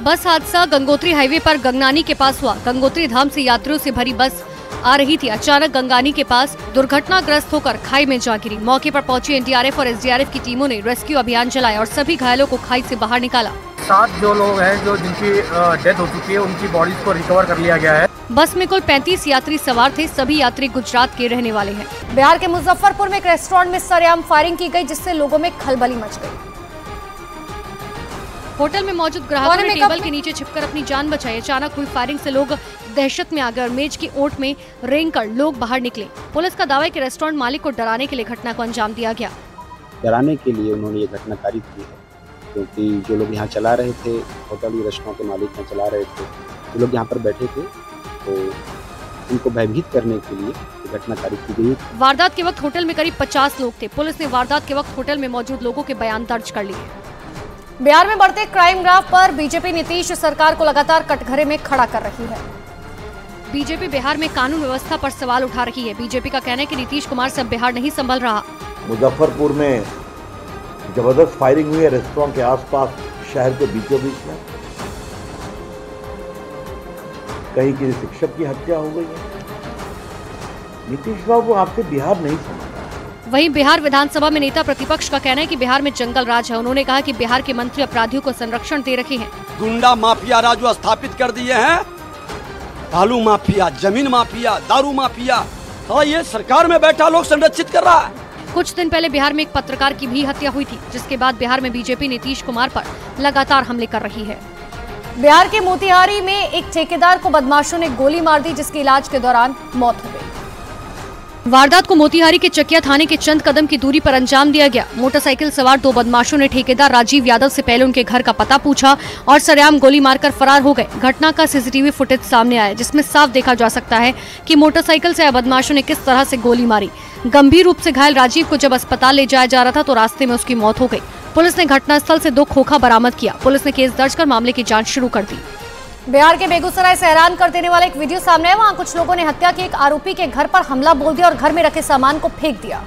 [SPEAKER 15] बस हादसा गंगोत्री हाईवे पर गंगनानी के पास हुआ। गंगोत्री धाम से यात्रियों से भरी बस आ रही थी, अचानक गंगानी के पास दुर्घटनाग्रस्त होकर खाई में जा गिरी। मौके पर पहुंची एनडीआरएफ और एसडीआरएफ की टीमों ने रेस्क्यू अभियान चलाया और सभी घायलों को खाई से बाहर निकाला।
[SPEAKER 16] 7 जो लोग हैं जिनकी डेथ हो चुकी है, उनकी बॉडीज को रिकवर कर लिया गया है।
[SPEAKER 15] बस में कुल 35 यात्री सवार थे, सभी यात्री गुजरात के रहने वाले हैं। बिहार के मुजफ्फरपुर में एक रेस्टोरेंट में सरेआम फायरिंग की गई, जिससे लोगों में खलबली मच गई। होटल में मौजूद ग्राहकों ने टेबल के नीचे छिपकर अपनी जान बचाई। अचानक हुई फायरिंग से लोग दहशत में आ गए और मेज की ओट में रेंगकर लोग बाहर निकले। पुलिस का दावा है कि रेस्टोरेंट मालिक को डराने के लिए घटना को अंजाम दिया गया।
[SPEAKER 17] डराने के लिए उन्होंने ये घटना कारित की है, क्योंकि जो लोग यहाँ चला रहे थे, होटल रेस्टोरेंट के मालिक यहाँ चला रहे थे, जो लोग यहाँ पर बैठे थे, तो उनको भयभीत करने के लिए घटना कारित की गई।
[SPEAKER 15] वारदात के वक्त होटल में करीब 50 लोग थे। पुलिस ने वारदात के वक्त होटल में मौजूद लोगों के बयान दर्ज कर लिए। बिहार में बढ़ते क्राइम ग्राफ पर बीजेपी नीतीश सरकार को लगातार कटघरे में खड़ा कर रही है। बीजेपी बिहार में कानून व्यवस्था पर सवाल उठा रही है। बीजेपी का कहना है कि नीतीश कुमार से अब बिहार नहीं संभल रहा।
[SPEAKER 18] मुजफ्फरपुर में जबरदस्त फायरिंग हुई है रेस्टोरेंट के आसपास, शहर के बीचों बीच में। कहीं किसी शिक्षक की हत्या हो गई है। नीतीश बाबू आपसे बिहार नहीं संभल।
[SPEAKER 15] वहीं बिहार विधानसभा में नेता प्रतिपक्ष का कहना है कि बिहार में जंगल राज है। उन्होंने कहा कि बिहार के मंत्री अपराधियों को संरक्षण दे रखे हैं।
[SPEAKER 19] गुंडा माफिया राज स्थापित कर दिए हैं, बालू माफिया, जमीन माफिया, दारू माफिया, तो ये सरकार में बैठा लोग संरक्षित कर रहा है।
[SPEAKER 15] कुछ दिन पहले बिहार में एक पत्रकार की भी हत्या हुई थी, जिसके बाद बिहार में बीजेपी नीतीश कुमार पर लगातार हमले कर रही है। बिहार के मोतिहारी में एक ठेकेदार को बदमाशों ने गोली मार दी, जिसके इलाज के दौरान मौत हो गई। वारदात को मोतिहारी के चकिया थाने के चंद कदम की दूरी पर अंजाम दिया गया। मोटरसाइकिल सवार 2 बदमाशों ने ठेकेदार राजीव यादव से पहले उनके घर का पता पूछा और सरेआम गोली मारकर फरार हो गए। घटना का सीसीटीवी फुटेज सामने आया, जिसमें साफ देखा जा सकता है कि मोटरसाइकिल से आए बदमाशों ने किस तरह से गोली मारी। गंभीर रूप से घायल राजीव को जब अस्पताल ले जाया जा रहा था, तो रास्ते में उसकी मौत हो गई। पुलिस ने घटनास्थल से 2 खोखा बरामद किया। पुलिस ने केस दर्ज कर मामले की जाँच शुरू कर दी। बिहार के बेगूसराय से हैरान कर देने वाला एक वीडियो सामने है। वहां कुछ लोगों ने हत्या के एक आरोपी के घर पर हमला बोल दिया और घर में रखे सामान को फेंक दिया,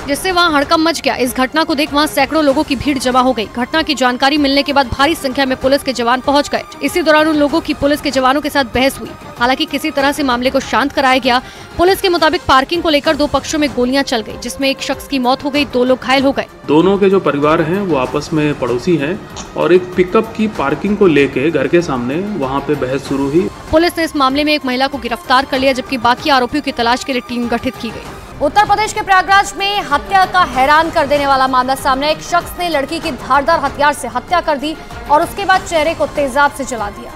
[SPEAKER 15] जिससे वहां हड़कंप मच गया। इस घटना को देख वहां सैकड़ों लोगों की भीड़ जमा हो गई। घटना की जानकारी मिलने के बाद भारी संख्या में पुलिस के जवान पहुंच गए। इसी दौरान उन लोगों की पुलिस के जवानों के साथ बहस हुई। हालांकि किसी तरह से मामले को शांत कराया गया। पुलिस के मुताबिक पार्किंग को लेकर दो पक्षों में गोलियां चल गई, जिसमें एक शख्स की मौत हो गई, 2 लोग घायल हो गए।
[SPEAKER 20] दोनों के जो परिवार हैं वो आपस में पड़ोसी हैं और एक पिकअप की पार्किंग को लेके घर के सामने वहाँ पे बहस शुरू हुई।
[SPEAKER 15] पुलिस ने इस मामले में एक महिला को गिरफ्तार कर लिया, जबकि बाकी आरोपियों की तलाश के लिए टीम गठित की गई। उत्तर प्रदेश के प्रयागराज में हत्या का हैरान कर देने वाला मामला सामने। एक शख्स ने लड़की की धारदार हथियार से हत्या कर दी और उसके बाद चेहरे को तेजाब से जला दिया।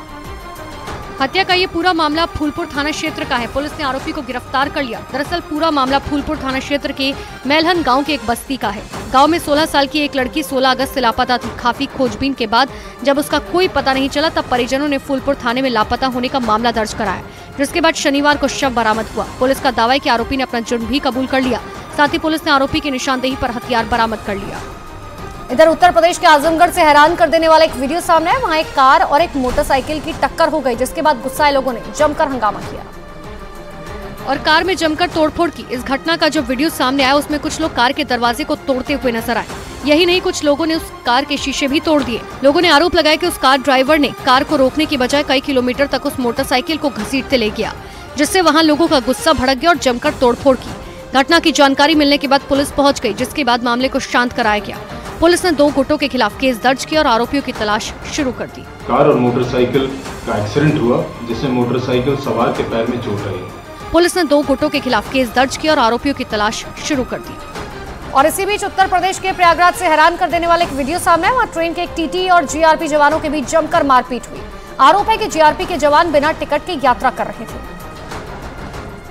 [SPEAKER 15] हत्या का ये पूरा मामला फूलपुर थाना क्षेत्र का है। पुलिस ने आरोपी को गिरफ्तार कर लिया। दरअसल पूरा मामला फूलपुर थाना क्षेत्र के मेलहन गांव के एक बस्ती का है। गांव में 16 साल की एक लड़की 16 अगस्त से लापता थी। काफी खोजबीन के बाद जब उसका कोई पता नहीं चला, तब परिजनों ने फूलपुर थाने में लापता होने का मामला दर्ज कराया, जिसके बाद शनिवार को शव बरामद हुआ। पुलिस का दावा है कि आरोपी ने अपना जुर्म भी कबूल कर लिया। साथ ही पुलिस ने आरोपी की निशानदेही पर हथियार बरामद कर लिया। इधर उत्तर प्रदेश के आजमगढ़ से हैरान कर देने वाला एक वीडियो सामने है। वहां एक कार और एक मोटरसाइकिल की टक्कर हो गई, जिसके बाद गुस्साए लोगों ने जमकर हंगामा किया और कार में जमकर तोड़फोड़ की। इस घटना का जो वीडियो सामने आया उसमें कुछ लोग कार के दरवाजे को तोड़ते हुए नजर आए। यही नहीं, कुछ लोगों ने उस कार के शीशे भी तोड़ दिए। लोगों ने आरोप लगाया कि उस कार ड्राइवर ने कार को रोकने की बजाय कई किलोमीटर तक उस मोटरसाइकिल को घसीटते ले गया, जिससे वहां लोगों का गुस्सा भड़क गया और जमकर तोड़फोड़ की। घटना की जानकारी मिलने के बाद पुलिस पहुंच गई, जिसके बाद मामले को शांत कराया गया। पुलिस ने 2 गुटों के खिलाफ केस दर्ज किया और आरोपियों की तलाश शुरू कर दी।
[SPEAKER 20] कार और मोटरसाइकिल का एक्सीडेंट हुआ, जिससे मोटरसाइकिल सवार के पैर में चोट आई।
[SPEAKER 15] पुलिस ने 2 गुटों के खिलाफ केस दर्ज किया और आरोपियों की तलाश शुरू कर दी। और इसी बीच उत्तर प्रदेश के प्रयागराज से हैरान कर देने वाला एक वीडियो सामने है। वहाँ ट्रेन के एक टीटी और जीआरपी जवानों के बीच जमकर मारपीट हुई। आरोप है कि जीआरपी के जवान बिना टिकट के यात्रा कर रहे थे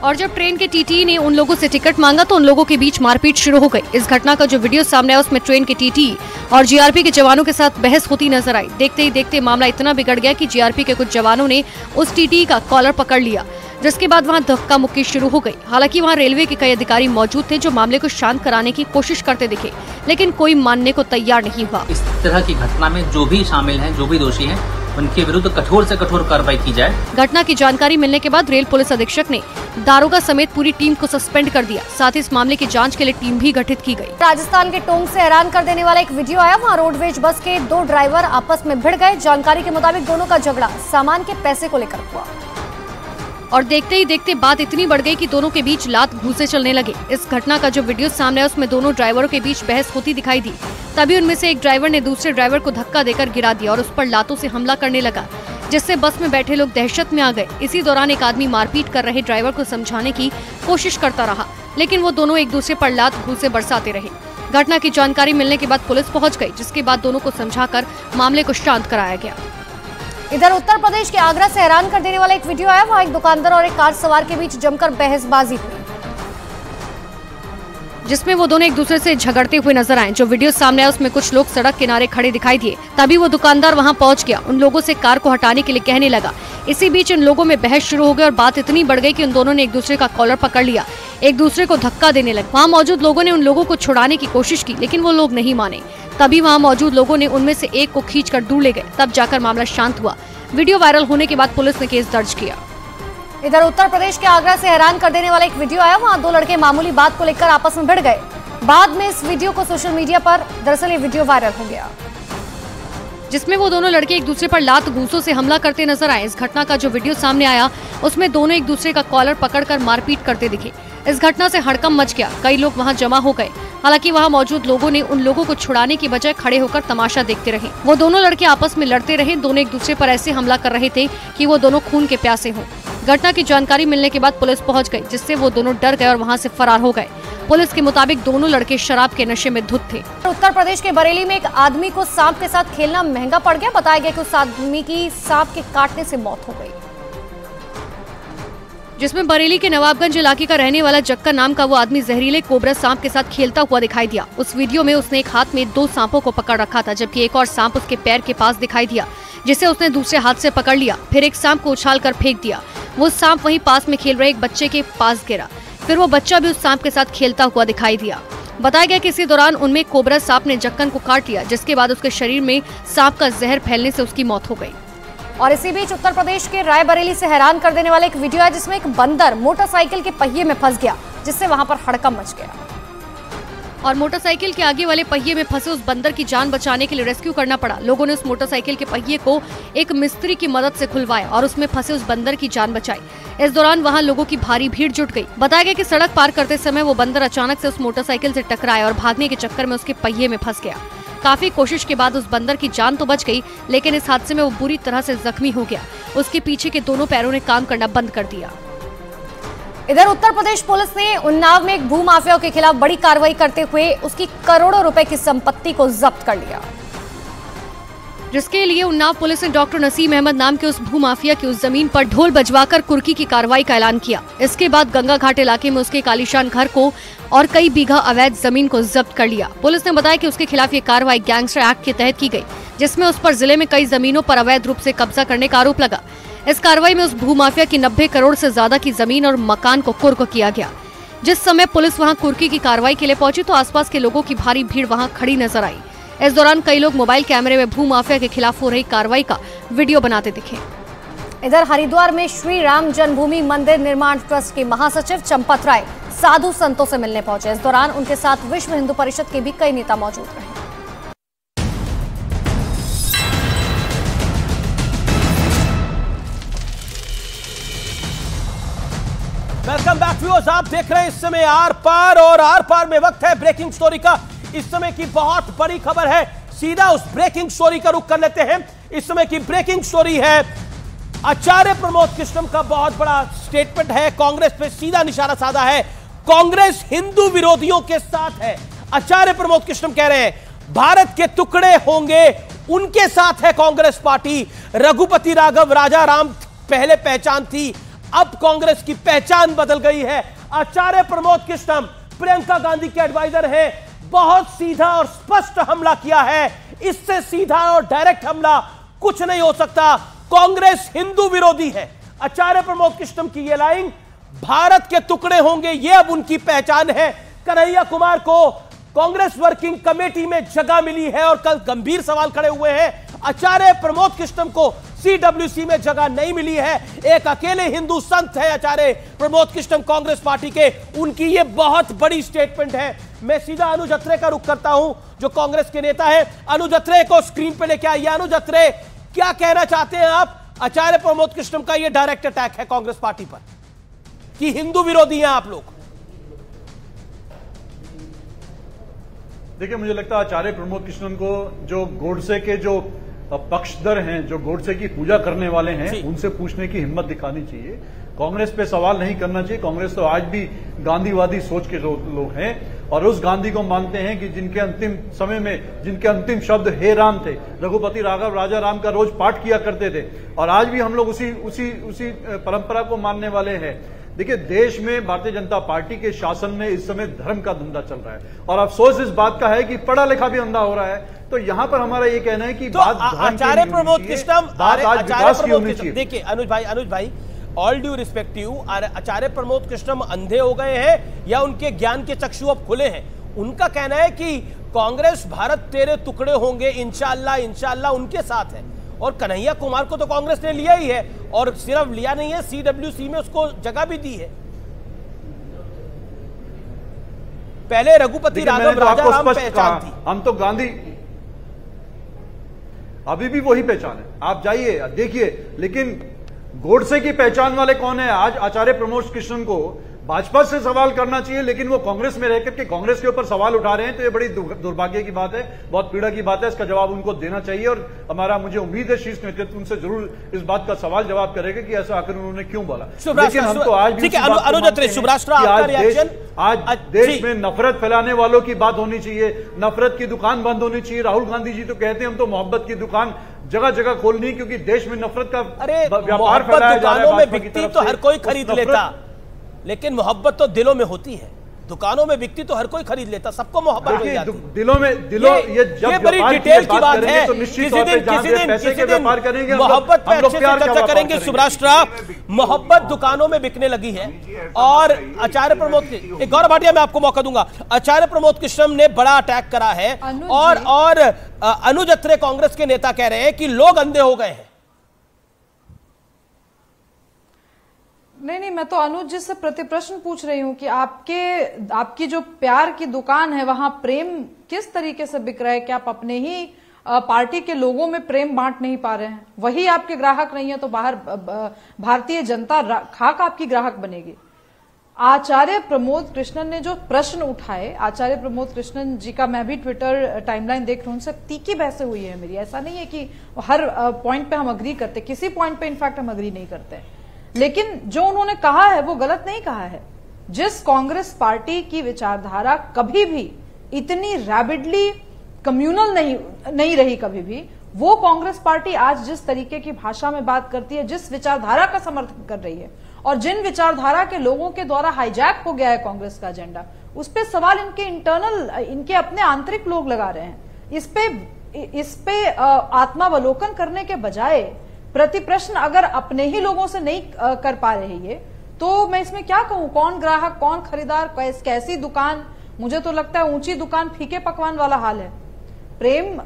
[SPEAKER 15] और जब ट्रेन के टीटी ने उन लोगों से टिकट मांगा तो उन लोगों के बीच मारपीट शुरू हो गई। इस घटना का जो वीडियो सामने आया उसमें ट्रेन के टीटी और जीआरपी के जवानों के साथ बहस होती नजर आई। देखते ही देखते मामला इतना बिगड़ गया कि जीआरपी के कुछ जवानों ने उस टीटी का कॉलर पकड़ लिया, जिसके बाद वहां धक्का मुक्की शुरू हो गई। हालांकि वहां रेलवे के कई अधिकारी मौजूद थे जो मामले को शांत कराने की कोशिश करते दिखे, लेकिन कोई मानने को तैयार नहीं हुआ।
[SPEAKER 21] इस तरह की घटना में जो भी शामिल हैं, जो भी दोषी हैं, उनके विरुद्ध कठोर से कठोर कार्रवाई की जाए।
[SPEAKER 15] घटना की जानकारी मिलने के बाद रेल पुलिस अधीक्षक ने दारोगा समेत पूरी टीम को सस्पेंड कर दिया। साथ ही इस मामले की जांच के लिए टीम भी गठित की गई। राजस्थान के टोंक से हैरान कर देने वाला एक वीडियो आया। वहां रोडवेज बस के 2 ड्राइवर आपस में भिड़ गए। जानकारी के मुताबिक दोनों का झगड़ा सामान के पैसे को लेकर हुआ और देखते ही देखते बात इतनी बढ़ गई कि दोनों के बीच लात घूंसे चलने लगे। इस घटना का जो वीडियो सामने है उसमें दोनों ड्राइवरों के बीच बहस होती दिखाई दी। तभी उनमें से एक ड्राइवर ने दूसरे ड्राइवर को धक्का देकर गिरा दिया और उस पर लातों से हमला करने लगा, जिससे बस में बैठे लोग दहशत में आ गए। इसी दौरान एक आदमी मारपीट कर रहे ड्राइवर को समझाने की कोशिश करता रहा, लेकिन वो दोनों एक दूसरे पर लात घूंसे बरसाते रहे। घटना की जानकारी मिलने के बाद पुलिस पहुंच गई, जिसके बाद दोनों को समझाकर मामले को शांत कराया गया। इधर उत्तर प्रदेश के आगरा से हैरान कर देने वाला एक वीडियो आया। वहां एक दुकानदार और एक कार सवार के बीच जमकर बहसबाजी हुई, जिसमें वो दोनों एक दूसरे से झगड़ते हुए नजर आए। जो वीडियो सामने आया उसमें कुछ लोग सड़क किनारे खड़े दिखाई दिए। तभी वो दुकानदार वहां पहुंच गया, उन लोगों से कार को हटाने के लिए कहने लगा। इसी बीच इन लोगों में बहस शुरू हो गई और बात इतनी बढ़ गई कि उन दोनों ने एक दूसरे का कॉलर पकड़ लिया, एक दूसरे को धक्का देने लगे। वहाँ मौजूद लोगों ने उन लोगों को छुड़ाने की कोशिश की, लेकिन वो लोग नहीं माने। तभी वहाँ मौजूद लोगों ने उनमें से एक को खींचकर दूर ले गए। तब जाकर मामला शांत हुआ। वीडियो वायरल होने के बाद पुलिस ने केस दर्ज किया। इधर उत्तर प्रदेश के आगरा से हैरान कर देने वाला एक वीडियो आया। वहाँ 2 लड़के मामूली बात को लेकर आपस में भिड़ गए। बाद में इस वीडियो को सोशल मीडिया पर दरअसल ये वीडियो वायरल हो गया, जिसमें वो दोनों लड़के एक दूसरे पर लात घूंसों से हमला करते नजर आए। इस घटना का जो वीडियो सामने आया उसमें दोनों एक दूसरे का कॉलर पकड़कर मारपीट करते दिखे। इस घटना से हड़कंप मच गया, कई लोग वहां जमा हो गए। हालांकि वहां मौजूद लोगों ने उन लोगों को छुड़ाने की बजाय खड़े होकर तमाशा देखते रहे। वो दोनों लड़के आपस में लड़ते रहे। दोनों एक दूसरे पर ऐसे हमला कर रहे थे कि वो दोनों खून के प्यासे हों। घटना की जानकारी मिलने के बाद पुलिस पहुंच गई, जिससे वो दोनों डर गए और वहां से फरार हो गए। पुलिस के मुताबिक दोनों लड़के शराब के नशे में धुत थे। उत्तर प्रदेश के बरेली में एक आदमी को सांप के साथ खेलना महंगा पड़ गया। बताया गया कि उस आदमी की सांप के काटने से मौत हो गई, जिसमें बरेली के नवाबगंज इलाके का रहने वाला जक्का नाम का वो आदमी जहरीले कोबरा सांप के साथ खेलता हुआ दिखाई दिया। उस वीडियो में उसने एक हाथ में 2 सांपों को पकड़ रखा था, जबकि एक और सांप उसके पैर के पास दिखाई दिया, जिसे उसने दूसरे हाथ से पकड़ लिया। फिर एक सांप को उछाल कर फेंक दिया। वो सांप वहीं पास में खेल रहे एक बच्चे के पास गिरा। फिर वो बच्चा भी उस सांप के साथ खेलता हुआ दिखाई दिया। बताया गया कि इसी दौरान उनमें कोबरा सांप ने जक्कन को काट लिया, जिसके बाद उसके शरीर में सांप का जहर फैलने से उसकी मौत हो गई। और इसी बीच उत्तर प्रदेश के रायबरेली से हैरान कर देने वाला एक वीडियो है जिसमें एक बंदर मोटरसाइकिल के पहिए में फंस गया, जिससे वहां पर हड़कंप मच गया और मोटरसाइकिल के आगे वाले पहिए में फंसे उस बंदर की जान बचाने के लिए रेस्क्यू करना पड़ा। लोगों ने उस मोटरसाइकिल के पहिए को एक मिस्त्री की मदद से खुलवाया और उसमें फंसे उस बंदर की जान बचाई। इस दौरान वहां लोगों की भारी भीड़ जुट गई। बताया गया कि सड़क पार करते समय वो बंदर अचानक से उस मोटरसाइकिल से टकराया और भागने के चक्कर में उसके पहिए में फंस गया। काफी कोशिश के बाद उस बंदर की जान तो बच गई, लेकिन इस हादसे में वो बुरी तरह से जख्मी हो गया। उसके पीछे के दोनों पैरों ने काम करना बंद कर दिया। इधर उत्तर प्रदेश पुलिस ने उन्नाव में एक भूमाफिया के खिलाफ बड़ी कार्रवाई करते हुए उसकी करोड़ों रुपए की संपत्ति को जब्त कर लिया, जिसके लिए उन्नाव पुलिस ने डॉक्टर नसीम अहमद नाम के उस भूमाफिया की उस जमीन पर ढोल बजवाकर कुर्की की कार्रवाई का ऐलान किया। इसके बाद गंगा घाट इलाके में उसके आलीशान घर को और कई बीघा अवैध जमीन को जब्त कर लिया। पुलिस ने बताया कि उसके खिलाफ ये कार्रवाई गैंगस्टर एक्ट के तहत की गई, जिसमें उस पर जिले में कई जमीनों पर अवैध रूप से कब्जा करने का आरोप लगा। इस कार्रवाई में उस भूमाफिया की 90 करोड़ से ज्यादा की जमीन और मकान को कुर्क किया गया। जिस समय पुलिस वहां कुर्की की कार्रवाई के लिए पहुंची तो आसपास के लोगों की भारी भीड़ वहां खड़ी नजर आई। इस दौरान कई लोग मोबाइल कैमरे में भूमाफिया के खिलाफ हो रही कार्रवाई का वीडियो बनाते दिखे। इधर हरिद्वार में श्री राम जन्मभूमि मंदिर निर्माण ट्रस्ट के महासचिव चंपत राय साधु संतों से मिलने पहुंचे। इस दौरान उनके साथ विश्व हिंदू परिषद के भी कई नेता मौजूद रहे।
[SPEAKER 1] वेलकम बैक व्यूअर्स, आप देख रहे हैं इस समय आर पार, और आर पार में वक्त है ब्रेकिंग स्टोरी का। इस समय की बहुत बड़ी खबर है, सीधा उस ब्रेकिंग स्टोरी का रुख कर लेते हैं। इस समय की ब्रेकिंग स्टोरी है आचार्य प्रमोद कृष्णम का बहुत बड़ा स्टेटमेंट है। कांग्रेस पे सीधा निशाना साधा है, कांग्रेस हिंदू विरोधियों के साथ है। आचार्य प्रमोद कृष्णम कह रहे हैं भारत के टुकड़े होंगे उनके साथ है कांग्रेस पार्टी। रघुपति राघव राजा राम पहले पहचान थी, अब कांग्रेस की पहचान बदल गई है। आचार्य प्रमोद कृष्णम प्रियंका गांधी के एडवाइजर हैं, बहुत सीधा और स्पष्ट हमला किया है। इससे सीधा और डायरेक्ट हमला कुछ नहीं हो सकता। कांग्रेस हिंदू विरोधी है। आचार्य प्रमोद कृष्णम की यह लाइन, भारत के टुकड़े होंगे ये अब उनकी पहचान है। कन्हैया कुमार को कांग्रेस वर्किंग कमेटी में जगह मिली है और कल गंभीर सवाल खड़े हुए हैं। आचार्य प्रमोद कृष्णम को सीडब्ल्यूसी में जगह नहीं मिली है। एक अकेले हिंदू संत है आचार्य प्रमोद कृष्णम कांग्रेस पार्टी के, उनकी ये बहुत बड़ी स्टेटमेंट है। मैं सीधा अनुज अत्रे का रुख करता हूं जो कांग्रेस के नेता है। अनुज अत्रे को स्क्रीन पे लेके आइए। अनुज अत्रे, क्या कहना चाहते हैं आप? आचार्य प्रमोद कृष्णम का ये डायरेक्ट अटैक है कांग्रेस पार्टी पर कि हिंदू विरोधी हैं आप लोग।
[SPEAKER 3] देखिए, मुझे लगता है आचार्य प्रमोद कृष्णन को जो गोडसे के जो पक्षधर हैं, जो गोडसे की पूजा करने वाले हैं, उनसे पूछने की हिम्मत दिखानी चाहिए। कांग्रेस पे सवाल नहीं करना चाहिए। कांग्रेस तो आज भी गांधीवादी सोच के लोग हैं और उस गांधी को मानते हैं कि जिनके अंतिम समय में जिनके अंतिम शब्द हे राम थे। रघुपति राघव राजा राम का रोज पाठ किया करते थे और आज भी हम लोग उसी परंपरा को मानने वाले हैं। देखिए, देश में भारतीय जनता पार्टी के शासन में इस समय धर्म का धंधा चल रहा है और अफसोस इस बात का है कि पढ़ा लिखा भी अंधा हो रहा है। तो यहाँ पर हमारा ये कहना है कि
[SPEAKER 1] तो आचार्य प्रमोद कृष्णम, देखिए अनुज भाई, all due respective, Acharya Pramod Krishnam अंधे हो गए हैं या उनके ज्ञान के चक्षु अब खुले हैं? उनका कहना है कि कांग्रेस भारत तेरे टुकड़े होंगे इंशाअल्लाह इंशाअल्लाह उनके साथ है। और कन्हैया कुमार को तो कांग्रेस ने लिया ही है और सिर्फ लिया नहीं है, सीडब्ल्यूसी में उसको जगह भी दी है। पहले रघुपति राघव राजा राम पहचान थी,
[SPEAKER 3] हम तो गांधी अभी भी वही पहचान है। आप जाइए देखिए, लेकिन गोडसे की पहचान वाले कौन है? आज आचार्य प्रमोद कृष्णन को भाजपा से सवाल करना चाहिए, लेकिन वो कांग्रेस में रहकर के कांग्रेस के ऊपर सवाल उठा रहे हैं। तो ये बड़ी दुर्भाग्य की बात है, बहुत पीड़ा की बात है। इसका जवाब उनको देना चाहिए और मुझे उम्मीद है शीर्ष नेतृत्व उनसे जरूर इस बात का सवाल जवाब करेगा कि ऐसा आखिर उन्होंने क्यों बोला। लेकिन हम तो आज भी आज देश में नफरत फैलाने वालों की बात होनी चाहिए, नफरत की दुकान बंद होनी चाहिए। राहुल गांधी जी तो कहते हैं हम तो मोहब्बत की दुकान जगह जगह खोलनी, क्योंकि देश में नफरत का व्यापार फैलाया जा रहा है।
[SPEAKER 1] बिकती तो हर कोई खरीद लेता, लेकिन मोहब्बत तो दिलों में होती है। दुकानों में बिकती तो हर कोई खरीद लेता, सबको मोहब्बत हो जाती है।
[SPEAKER 3] दिलों ये जब
[SPEAKER 1] बड़ी डिटेल की बात है।
[SPEAKER 3] तो किसी दिन
[SPEAKER 1] मोहब्बत पे अच्छे से चर्चा करेंगे। सुब्राष्ट्रा, मोहब्बत दुकानों में बिकने लगी है और आचार्य प्रमोद, गौरव भाटिया मैं आपको मौका दूंगा। आचार्य प्रमोद कृष्णम ने बड़ा अटैक करा है और अनुज अत्रे कांग्रेस के नेता कह रहे हैं कि लोग अंधे हो गए हैं।
[SPEAKER 14] नहीं, मैं तो अनुज जी से प्रतिप्रश्न पूछ रही हूँ कि आपकी जो प्यार की दुकान है वहां प्रेम किस तरीके से बिक रहा है? क्या आप अपने ही पार्टी के लोगों में प्रेम बांट नहीं पा रहे हैं? वही आपके ग्राहक नहीं है तो बाहर भारतीय जनता खाक आपकी ग्राहक बनेगी। आचार्य प्रमोद कृष्णन ने जो प्रश्न उठाए, आचार्य प्रमोद कृष्णन जी का मैं भी ट्विटर टाइमलाइन देख रही हूं, उनसे तीखी बहसें हुई है मेरी। ऐसा नहीं है कि हर पॉइंट पे हम अग्री करते, किसी पॉइंट पे इनफैक्ट हम अग्री नहीं करते, लेकिन जो उन्होंने कहा है वो गलत नहीं कहा है। जिस कांग्रेस पार्टी की विचारधारा कभी भी इतनी रैपिडली कम्युनल नहीं रही कभी भी, वो कांग्रेस पार्टी आज जिस तरीके की भाषा में बात करती है, जिस विचारधारा का समर्थन कर रही है और जिन विचारधारा के लोगों के द्वारा हाईजैक हो गया है कांग्रेस का एजेंडा, उस पे सवाल इनके अपने आंतरिक लोग लगा रहे हैं। इस पे आत्मावलोकन करने के बजाय प्रतिप्रश्न अगर अपने ही लोगों से नहीं कर पा रहे ये, तो मैं इसमें क्या कहूं? कौन ग्राहक, कौन खरीदार, कैसी दुकान? मुझे तो लगता है ऊंची दुकान फीके पकवान वाला हाल है। प्रेम,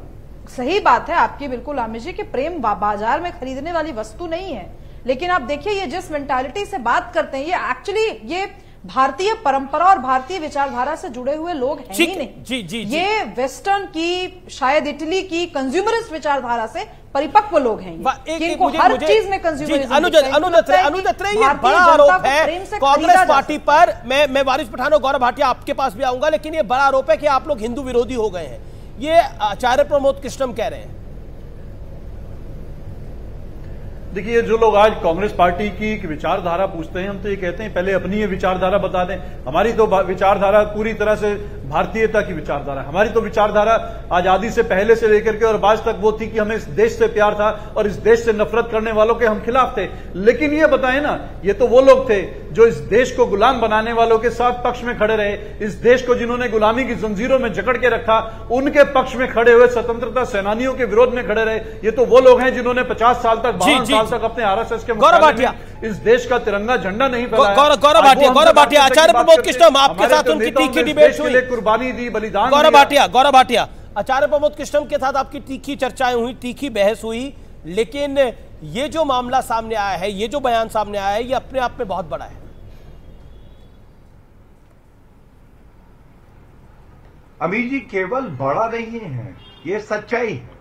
[SPEAKER 14] सही बात है आपकी बिल्कुल आमिर जी कि प्रेम बाजार में खरीदने वाली वस्तु नहीं है, लेकिन आप देखिए ये जिस मेंटालिटी से बात करते हैं, ये एक्चुअली ये भारतीय परंपरा और भारतीय विचारधारा से जुड़े हुए लोग हैं ही नहीं। जी। ये वेस्टर्न की, शायद इटली की कंज्यूमरिस्ट विचारधारा से परिपक्व लोग हैं, इनको हर चीज में कंज्यूमरिज्म।
[SPEAKER 1] अनुज ये बड़ा आरोप है कांग्रेस पार्टी पर। मैं वारिस पठान और गौरव भाटिया आपके पास भी आऊंगा, लेकिन ये बड़ा आरोप है कि आप लोग हिंदू विरोधी हो गए हैं, ये आचार्य प्रमोद कृष्णन कह रहे हैं।
[SPEAKER 3] देखिए, जो लोग आज कांग्रेस पार्टी की विचारधारा पूछते हैं, हम तो ये कहते हैं पहले अपनी ये विचारधारा बता दें। हमारी तो विचारधारा पूरी तरह से भारतीयता की विचारधारा। हमारी तो विचारधारा आजादी से पहले से लेकर के और आज तक वो थी कि हमें इस देश से प्यार था और इस देश से नफरत करने वालों के हम खिलाफ थे। लेकिन ये बताएं ना, ये तो वो लोग थे जो इस देश को गुलाम बनाने वालों के साथ पक्ष में खड़े रहे, इस देश को जिन्होंने गुलामी की जंजीरों में जकड़ के रखा, उनके पक्ष में खड़े हुए, स्वतंत्रता सेनानियों के विरोध में खड़े रहे। ये तो वो लोग हैं जिन्होंने 50 साल तक, 52 साल तक अपने आरएसएस के मुकाबले में इस देश का तिरंगा झंडा नहीं फहराया।
[SPEAKER 1] गौरव भाटिया, आचार्य प्रमोद कृष्णन, आपके साथ उनकी तीखी डिबेट हुई,
[SPEAKER 3] कुर्बानी दी, बलिदान।
[SPEAKER 1] गौरव भाटिया, आचार्य प्रमोद कृष्णन के साथ आपकी तीखी चर्चाएं हुई, तीखी बहस हुई, लेकिन ये जो मामला सामने आया है, ये जो बयान सामने आया है, ये अपने आप में बहुत बड़ा है।
[SPEAKER 10] अमीर जी, केवल बड़ा नहीं है, ये सच्चाई है।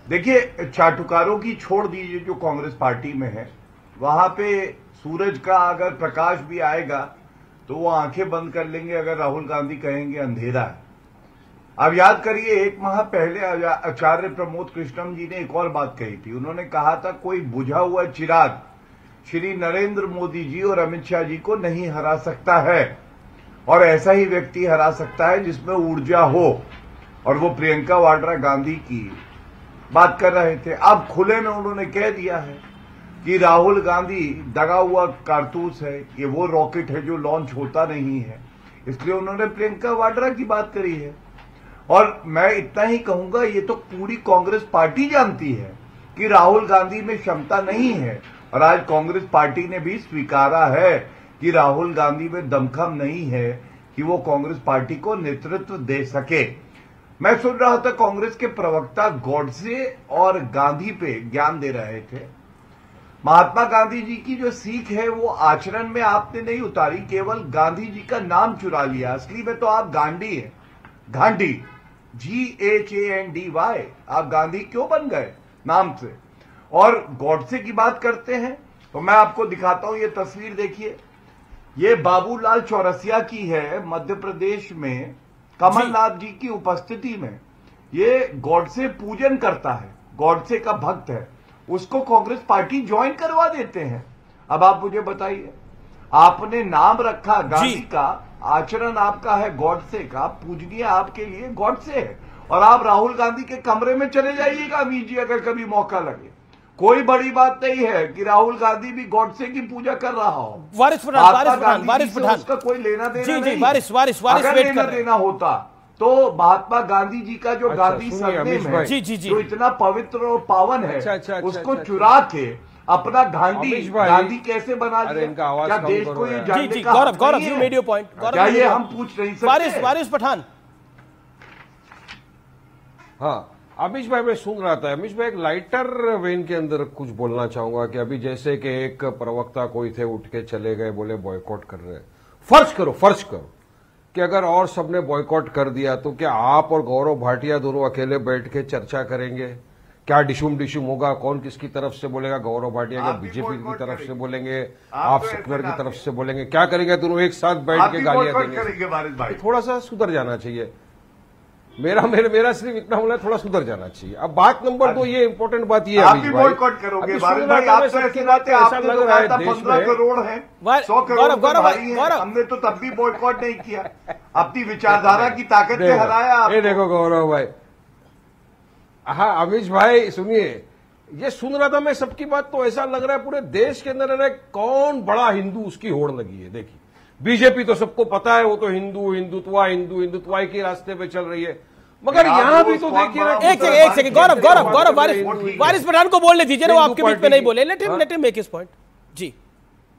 [SPEAKER 10] देखिए, चाटुकारों की छोड़ दीजिए जो कांग्रेस पार्टी में है, वहां पे सूरज का अगर प्रकाश भी आएगा तो वो आंखें बंद कर लेंगे अगर राहुल गांधी कहेंगे अंधेरा है। अब याद करिए, 1 माह पहले आचार्य प्रमोद कृष्णन जी ने एक और बात कही थी। उन्होंने कहा था कोई बुझा हुआ चिराग श्री नरेंद्र मोदी जी और अमित शाह जी को नहीं हरा सकता है, और ऐसा ही व्यक्ति हरा सकता है जिसमें ऊर्जा हो, और वो प्रियंका वाड्रा गांधी की बात कर रहे थे। अब खुले में उन्होंने कह दिया है कि राहुल गांधी दगा हुआ कारतूस है, ये वो रॉकेट है जो लॉन्च होता नहीं है, इसलिए उन्होंने प्रियंका वाड्रा की बात करी है। और मैं इतना ही कहूंगा, ये तो पूरी कांग्रेस पार्टी जानती है कि राहुल गांधी में क्षमता नहीं है, और आज कांग्रेस पार्टी ने भी स्वीकारा है कि राहुल गांधी में दमखम नहीं है कि वो कांग्रेस पार्टी को नेतृत्व दे सके। मैं सुन रहा था कांग्रेस के प्रवक्ता गॉडसे और गांधी पे ज्ञान दे रहे थे। महात्मा गांधी जी की जो सीख है वो आचरण में आपने नहीं उतारी, केवल गांधी जी का नाम चुरा लिया। असली में तो आप गांधी हैं, गांधी, GHANDY। आप गांधी क्यों बन गए नाम से? और गॉडसे की बात करते हैं तो मैं आपको दिखाता हूं, ये तस्वीर देखिए, ये बाबूलाल चौरसिया की है, मध्य प्रदेश में कमलनाथ जी की उपस्थिति में। ये गॉडसे पूजन करता है, गॉडसे का भक्त है, उसको कांग्रेस पार्टी ज्वाइन करवा देते हैं। अब आप मुझे बताइए, आपने नाम रखा गांधी का, आचरण आपका है गॉडसे का, पूजनीय आपके लिए गॉडसे है, और आप राहुल गांधी के कमरे में चले जाइएगा अमीर जी अगर कभी मौका लगे। कोई बड़ी बात नहीं है कि राहुल गांधी भी गॉडसे की पूजा कर रहा हो।
[SPEAKER 1] वारिस पठान,
[SPEAKER 10] उसका कोई लेना देना नहीं।
[SPEAKER 1] वारिस
[SPEAKER 10] अगर लेना देना होता तो महात्मा गांधी जी का जो गांधी सरनेम है, जो इतना पवित्र और पावन है, उसको चुरा के अपना गांधी कैसे बना दिया? क्या देश को ये जानने का
[SPEAKER 1] गौरव, यू मेड योर पॉइंट।
[SPEAKER 10] क्या ये हम पूछ नहीं सकते?
[SPEAKER 1] वारिस पठान,
[SPEAKER 12] हाँ, अमीश भाई मैं सुन रहा था, अमीश भाई एक लाइटर वेन के अंदर कुछ बोलना चाहूंगा कि अभी जैसे कि एक प्रवक्ता कोई थे उठ के चले गए, बोले बॉयकॉट कर रहे हैं। फर्ज करो कि अगर और सबने बॉयकॉट कर दिया तो क्या आप और गौरव भाटिया दोनों अकेले बैठ के चर्चा करेंगे? क्या डिशुम होगा? कौन किसकी तरफ से बोलेगा? गौरव भाटिया क्या बीजेपी की तरफ से बोलेंगे, आप सेक्युलर की तरफ से बोलेंगे? क्या करेंगे दोनों एक साथ बैठ के गालियां देंगे? थोड़ा सा सुधर जाना चाहिए। मेरा सिर्फ इतना बोला, थोड़ा सुधर जाना चाहिए। अब बात नंबर 2, ये इंपॉर्टेंट बात ये
[SPEAKER 10] आप भी बॉयकॉट करोगे बारिश भाई, आप तो ऐसी बात है, आपने तो कहा था 15 करोड़ है, 100 करोड़ भाई है, हमने तो तब भी बॉयकॉट नहीं किया। अपनी विचारधारा की ताकत से हराया।
[SPEAKER 12] ये देखो गौरव भाई, हाँ अमीश भाई सुनिए, ये सुन रहा था मैं सबकी बात, तो ऐसा लग रहा है पूरे देश के अंदर कौन बड़ा हिंदू उसकी होड़ लगी है। देखिए बीजेपी तो सबको पता है, वो तो हिंदुत्व के रास्ते पे चल रही है, मगर यहाँ भी तो देखिए ना।
[SPEAKER 1] एक सेकंड गौरव वारिस पठान को बोलने दीजिए ना, वो आपके बीच में नहीं बोले। Let him make his point ji.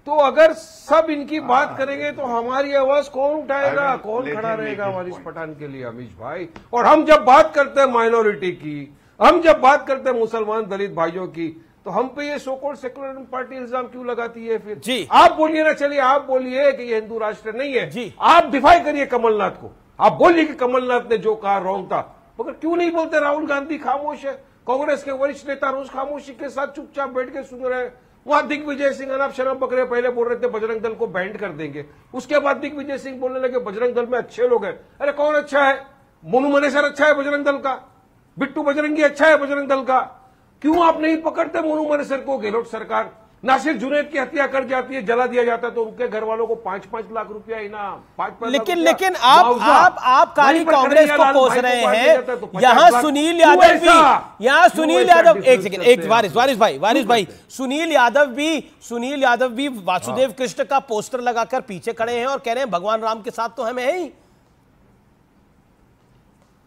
[SPEAKER 12] तो अगर सब इनकी बात करेंगे तो हमारी आवाज कौन उठाएगा, कौन खड़ा रहेगा वारिस पठान के लिए अमीश भाई? और हम जब बात करते हैं माइनॉरिटी की, हम जब बात करते हैं मुसलमान दलित भाइयों की, तो हम पे ये सो कॉल्ड सेकुलर पार्टी इल्जाम क्यों लगाती है फिर?
[SPEAKER 1] जी
[SPEAKER 12] आप बोलिए ना, चलिए आप बोलिए कि ये हिंदू राष्ट्र नहीं है जी, आप डिफाई करिए कमलनाथ को, आप बोलिए कि कमलनाथ ने जो कहा रॉन्ग था, मगर क्यों नहीं बोलते? राहुल गांधी खामोश है, कांग्रेस के वरिष्ठ नेता रोज खामोशी के साथ चुपचाप बैठ के सुन रहे हैं। वहां दिग्विजय सिंह अनाप शनाप बकरे पहले बोल रहे थे बजरंग दल को बैंड कर देंगे, उसके बाद दिग्विजय सिंह बोलने लगे बजरंग दल में अच्छे लोग हैं। अरे कौन अच्छा है? मोनू मनेसर अच्छा है बजरंग दल का, बिट्टू बजरंगी अच्छा है बजरंग दल का, क्यों आप नहीं पकड़ते मोनू मनेसर को? गहलोत सरकार नासिर जुनैद की हत्या कर जाती है, जला दिया जाता है, तो उनके घर वालों को 5-5 लाख रुपया इनाम, 5-5
[SPEAKER 1] लेकिन आप काली कांग्रेस को कोस रहे हैं। यहाँ सुनील यादव एक सेकंड वारिस भाई सुनील यादव भी वासुदेव कृष्ण का पोस्टर लगाकर पीछे खड़े हैं और कह रहे हैं भगवान राम के साथ तो हम है ही।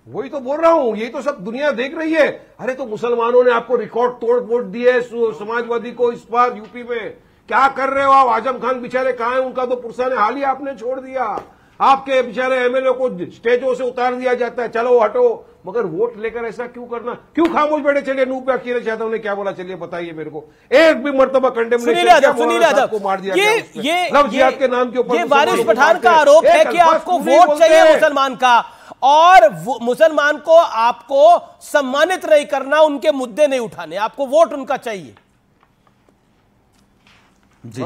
[SPEAKER 12] वही तो बोल रहा हूं, यही तो सब दुनिया देख रही है। अरे तो मुसलमानों ने आपको रिकॉर्ड तोड़ वोट दिए समाजवादी को इस बार यूपी में, क्या कर रहे हो आप? आजम खान बेचारे कहां हैं? उनका तो पुरसा ने हाल ही आपने छोड़ दिया। आपके बेचारे एमएलए को स्टेजों से उतार दिया जाता है, चलो हटो, मगर वोट लेकर ऐसा क्यों करना? क्यों खामोश बैठे? चलिए नूप अकील यादव ने क्या बोला, चलिए बताइए मेरे को। एक भी मर्तबा कंडेमनेशन को मार दिया लव जिहाद के नाम के ऊपर।
[SPEAKER 1] वारिस पठान का आरोप है कि आपको वोट चाहिए मुसलमान का, और मुसलमान को आपको सम्मानित नहीं करना, उनके मुद्दे नहीं उठाने, आपको वोट उनका चाहिए।
[SPEAKER 13] जी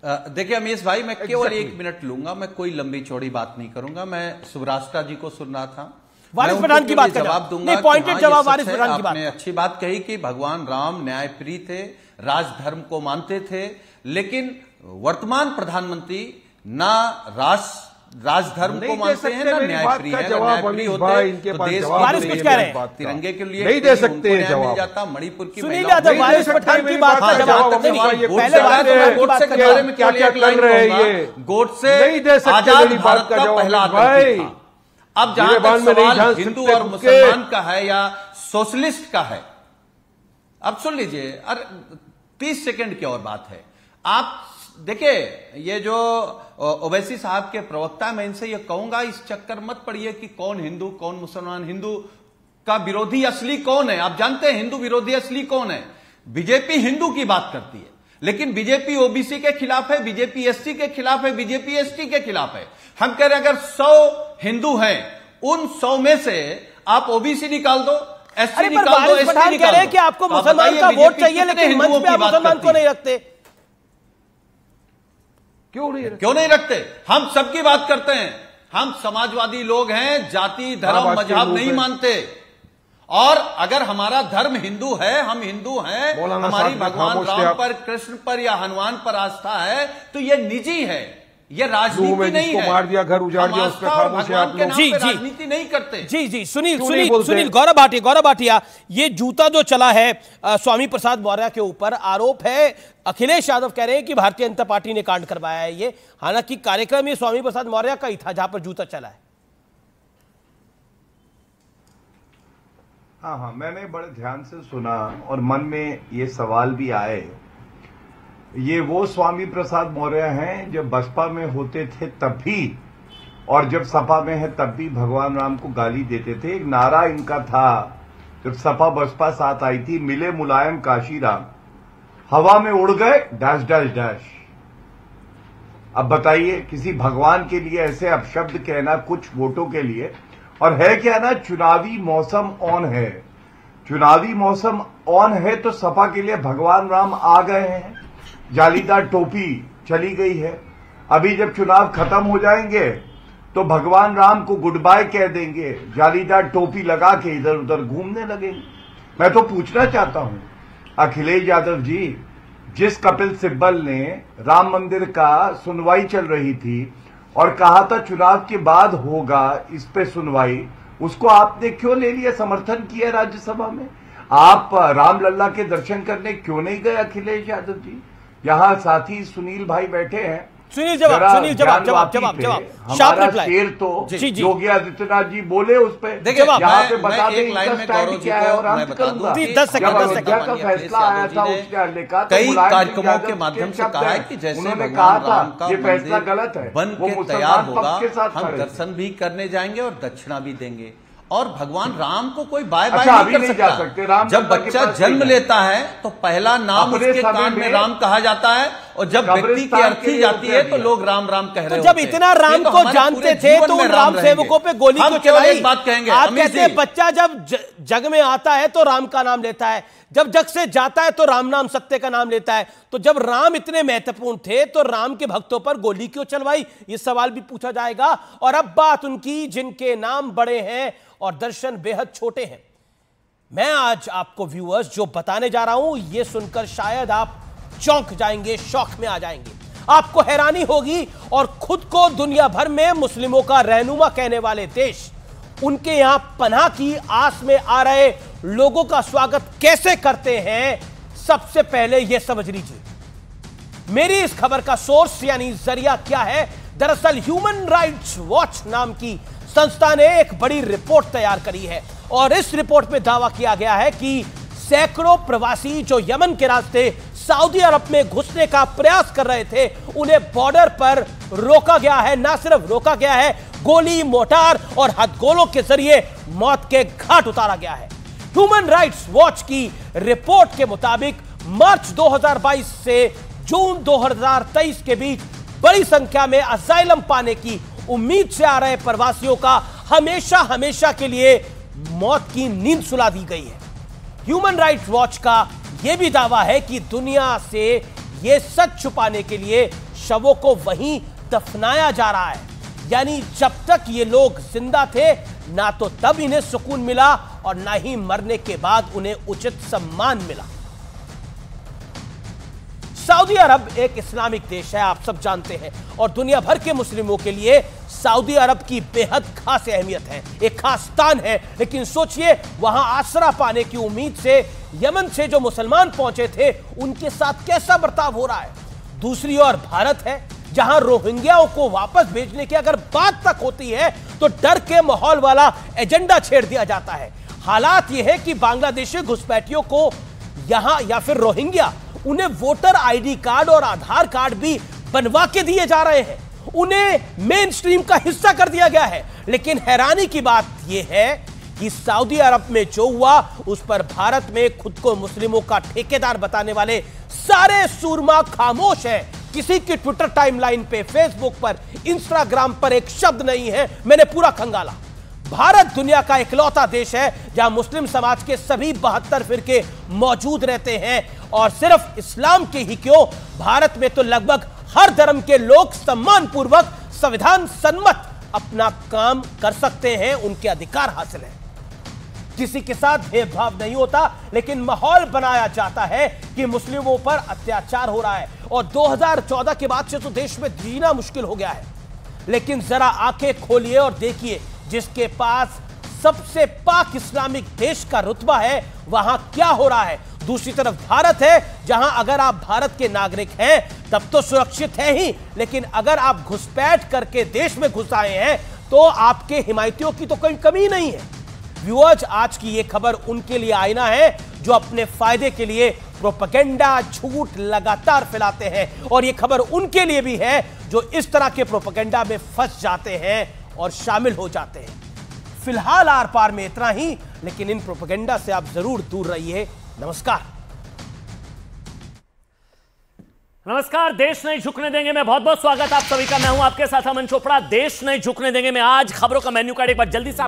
[SPEAKER 13] देखिए अमीश भाई, मैं केवल 1 मिनट लूंगा, मैं कोई लंबी चौड़ी बात नहीं करूंगा। मैं सुब्रास्टा जी को सुन रहा था,
[SPEAKER 1] वारिस पठान की बात
[SPEAKER 13] जवाब दूंगा,
[SPEAKER 1] पॉइंटेड जवाब वारिस पठान की बात।
[SPEAKER 13] आपने अच्छी बात कही कि भगवान राम न्यायप्रिय थे, राजधर्म को मानते थे, लेकिन वर्तमान प्रधानमंत्री ना राजधर्म को मानते हैं ना न्यायप्रिय है। न्यायप्रिय होते तो देश तिरंगे के लिए
[SPEAKER 12] नहीं दे सकते
[SPEAKER 13] मिल जाता। मणिपुर की
[SPEAKER 1] सुनील यादव वारिस पठान की बात का जवाब
[SPEAKER 13] पहले में क्या कर रहे हैं? गोडसे आजाद भारत का पहला आतंकी था। अब जहां तक सवाल हिंदू और मुसलमान का है या सोशलिस्ट का है, अब सुन लीजिए, अरे 30 सेकंड की और बात है। आप देखिए, ये जो ओवैसी साहब के प्रवक्ता, मैं इनसे ये कहूंगा, इस चक्कर मत पड़िए कि कौन हिंदू कौन मुसलमान, हिंदू का विरोधी असली कौन है? आप जानते हैं हिंदू विरोधी असली कौन है? बीजेपी हिंदू की बात करती है, लेकिन बीजेपी ओबीसी के खिलाफ है, बीजेपी एससी के खिलाफ है, बीजेपी एसटी के खिलाफ है। हम कह रहे हैं अगर 100 हिंदू हैं, उन 100 में से आप ओबीसी निकाल दो, एससी निकाल दो, एसटी निकाल दो,
[SPEAKER 1] कि आपको मुसलमान का वोट चाहिए, लेकिन मंच पे आप मुसलमान को नहीं रखते।
[SPEAKER 13] क्यों नहीं रखते? हम सबकी बात करते हैं। हम समाजवादी लोग हैं, जाति धर्म मजहब नहीं मानते, और अगर हमारा धर्म हिंदू है, हम हिंदू हैं, हमारी भगवान राम पर, कृष्ण पर या हनुमान पर आस्था है, तो ये निजी है, ये राजनीति नहीं है।
[SPEAKER 12] मार दिया, घर उजाड़ दिया, उस पे खामोश है आप लोग।
[SPEAKER 1] जी
[SPEAKER 13] राजनीति नहीं करते।
[SPEAKER 1] जी सुनील गौरव भाटिया, ये जूता जो चला है स्वामी प्रसाद मौर्य के ऊपर, आरोप है अखिलेश यादव कह रहे हैं कि भारतीय जनता पार्टी ने कांड करवाया है ये, हालांकि कार्यक्रम ये स्वामी प्रसाद मौर्य का ही था जहां पर जूता चला है।
[SPEAKER 10] हाँ, मैंने बड़े ध्यान से सुना और मन में ये सवाल भी आए। ये वो स्वामी प्रसाद मौर्य हैं जब बसपा में होते थे तब भी, और जब सपा में है तब भी भगवान राम को गाली देते थे। एक नारा इनका था जब सपा बसपा साथ आई थी, मिले मुलायम काशीराम, हवा में उड़ गए डैश डैश डैश। अब बताइए, किसी भगवान के लिए ऐसे अपशब्द कहना कुछ वोटों के लिए, और है क्या ना, चुनावी मौसम ऑन है। चुनावी मौसम ऑन है तो सपा के लिए भगवान राम आ गए हैं, जालीदार टोपी चली गई है। अभी जब चुनाव खत्म हो जाएंगे तो भगवान राम को गुड बाय कह देंगे, जालीदार टोपी लगा के इधर उधर घूमने लगेंगे। मैं तो पूछना चाहता हूं अखिलेश यादव जी, जिस कपिल सिब्बल ने राम मंदिर का सुनवाई चल रही थी और कहा था चुनाव के बाद होगा इस पे सुनवाई, उसको आपने क्यों ले लिया, समर्थन किया राज्यसभा में? आप रामलल्ला के दर्शन करने क्यों नहीं गए अखिलेश यादव जी? यहाँ साथी सुनील भाई बैठे हैं।
[SPEAKER 1] सुनील जवाब
[SPEAKER 10] हमारा शेर तो योगी आदित्यनाथ जी बोले उस पे, यहाँ पे बता दें इनका स्टैंड क्या है और अंत करूंगा। जब अयोध्या का फैसला आया था उसके लिखा
[SPEAKER 13] कई कार्यक्रमों के माध्यम से कहा है कि जैसे
[SPEAKER 10] उन्होंने कहा था ये फैसला गलत है,
[SPEAKER 13] बन के तैयार होगा, हम दर्शन भी करने जाएंगे और दक्षिणा भी देंगे। और भगवान राम को कोई बाय बाय नहीं कर सकता। जब बच्चा जन्म लेता है तो पहला नाम उसके कान में राम कहा जाता है, और जब व्यक्ति की अर्थी जाती है तो लोग राम राम कह रहे हैं।
[SPEAKER 1] जब इतना राम को जानते थे तो उन राम सेवकों पे गोली क्यों चलाई?
[SPEAKER 13] एक बात कहेंगे,
[SPEAKER 1] आप कहते हैं बच्चा जब जग में आता है तो राम का नाम लेता है, जब जग से जाता है तो राम नाम सत्य का नाम लेता है। तो जब राम इतने महत्वपूर्ण थे तो राम के भक्तों पर गोली क्यों चलवाई, ये सवाल भी पूछा जाएगा। और अब बात उनकी जिनके नाम बड़े हैं और दर्शन बेहद छोटे हैं। मैं आज आपको व्यूअर्स जो बताने जा रहा हूं, ये सुनकर शायद आप चौंक जाएंगे, शौक में आ जाएंगे, आपको हैरानी होगी। और खुद को दुनिया भर में मुस्लिमों का रहनुमा कहने वाले देश, उनके यहां पनाह की आस में आ रहे लोगों का स्वागत कैसे करते हैं, सबसे पहले यह समझ लीजिए। मेरी इस खबर का सोर्स यानी जरिया क्या है? दरअसल ह्यूमन राइट्स वॉच नाम की संस्था ने एक बड़ी रिपोर्ट तैयार करी है, और इस रिपोर्ट में दावा किया गया है कि सैकड़ों प्रवासी जो यमन के रास्ते सऊदी अरब में घुसने का प्रयास कर रहे थे, उन्हें बॉर्डर पर रोका गया है। ना सिर्फ रोका गया है, गोली, मोटार और हथगोलों के जरिए मौत के घाट उतारा गया है। ह्यूमन राइट्स वॉच की रिपोर्ट के मुताबिक मार्च 2022 से जून 2023 के बीच बड़ी संख्या में असाइलम पाने की उम्मीद से आ रहे प्रवासियों का हमेशा हमेशा के लिए मौत की नींद सुला दी गई है। ह्यूमन राइट्स वॉच का यह भी दावा है कि दुनिया से यह सच छुपाने के लिए शवों को वहीं दफनाया जा रहा है। यानी जब तक ये लोग जिंदा थे, ना तो तब इन्हें सुकून मिला और ना ही मरने के बाद उन्हें उचित सम्मान मिला। सऊदी अरब एक इस्लामिक देश है, आप सब जानते हैं, और दुनिया भर के मुस्लिमों के लिए सऊदी अरब की बेहद खास अहमियत है, एक खास स्थान है। लेकिन सोचिए, वहां आसरा पाने की उम्मीद से यमन से जो मुसलमान पहुंचे थे, उनके साथ कैसा बर्ताव हो रहा है। दूसरी ओर भारत है, जहां रोहिंग्याओं को वापस भेजने की अगर बात तक होती है तो डर के माहौल वाला एजेंडा छेड़ दिया जाता है। हालात यह है कि बांग्लादेशी घुसपैठियों को यहां या फिर रोहिंग्या, उन्हें वोटर आईडी कार्ड और आधार कार्ड भी बनवा के दिए जा रहे हैं, उन्हें मेन स्ट्रीम का हिस्सा कर दिया गया है। लेकिन हैरानी की बात यह है कि सऊदी अरब में जो हुआ, उस पर भारत में खुद को मुस्लिमों का ठेकेदार बताने वाले सारे सूरमा खामोश हैं। किसी की ट्विटर टाइमलाइन पे, फेसबुक पर, इंस्टाग्राम पर एक शब्द नहीं है। मैंने पूरा खंगाला। भारत दुनिया का इकलौता देश है जहां मुस्लिम समाज के सभी 72 फिरके मौजूद रहते हैं, और सिर्फ इस्लाम के ही क्यों, भारत में तो लगभग हर धर्म के लोग सम्मानपूर्वक संविधान सम्मत अपना काम कर सकते हैं, उनके अधिकार हासिल है। किसी के साथ भेदभाव नहीं होता, लेकिन माहौल बनाया जाता है कि मुस्लिमों पर अत्याचार हो रहा है। और 2014 के बाद से तो देश में जीना मुश्किल हो गया है। लेकिन जरा आंखें खोलिए और देखिए, जिसके पास सबसे पाक इस्लामिक देश का रुतबा है, वहां क्या हो रहा है। दूसरी तरफ भारत है, जहां अगर आप भारत के नागरिक हैं तब तो सुरक्षित है ही, लेकिन अगर आप घुसपैठ करके देश में घुस आए हैं तो आपके हिमायतियों की तो कोई कमी नहीं है। व्यूअर्स, आज की यह खबर उनके लिए आईना है जो अपने फायदे के लिए प्रोपेगेंडा, झूठ लगातार फैलाते हैं, और यह खबर उनके लिए भी है जो इस तरह के प्रोपेगेंडा में फंस जाते हैं और शामिल हो जाते हैं। फिलहाल आर पार में इतना ही। लेकिन इन प्रोपेगेंडा से आप जरूर दूर रहिए। नमस्कार।
[SPEAKER 4] नमस्कार। देश नहीं झुकने देंगे में बहुत बहुत स्वागत आप सभी का। मैं हूं आपके साथ अमन चोपड़ा। देश नहीं झुकने देंगे में आज खबरों का मेन्यू कार्ड एक बार जल्दी से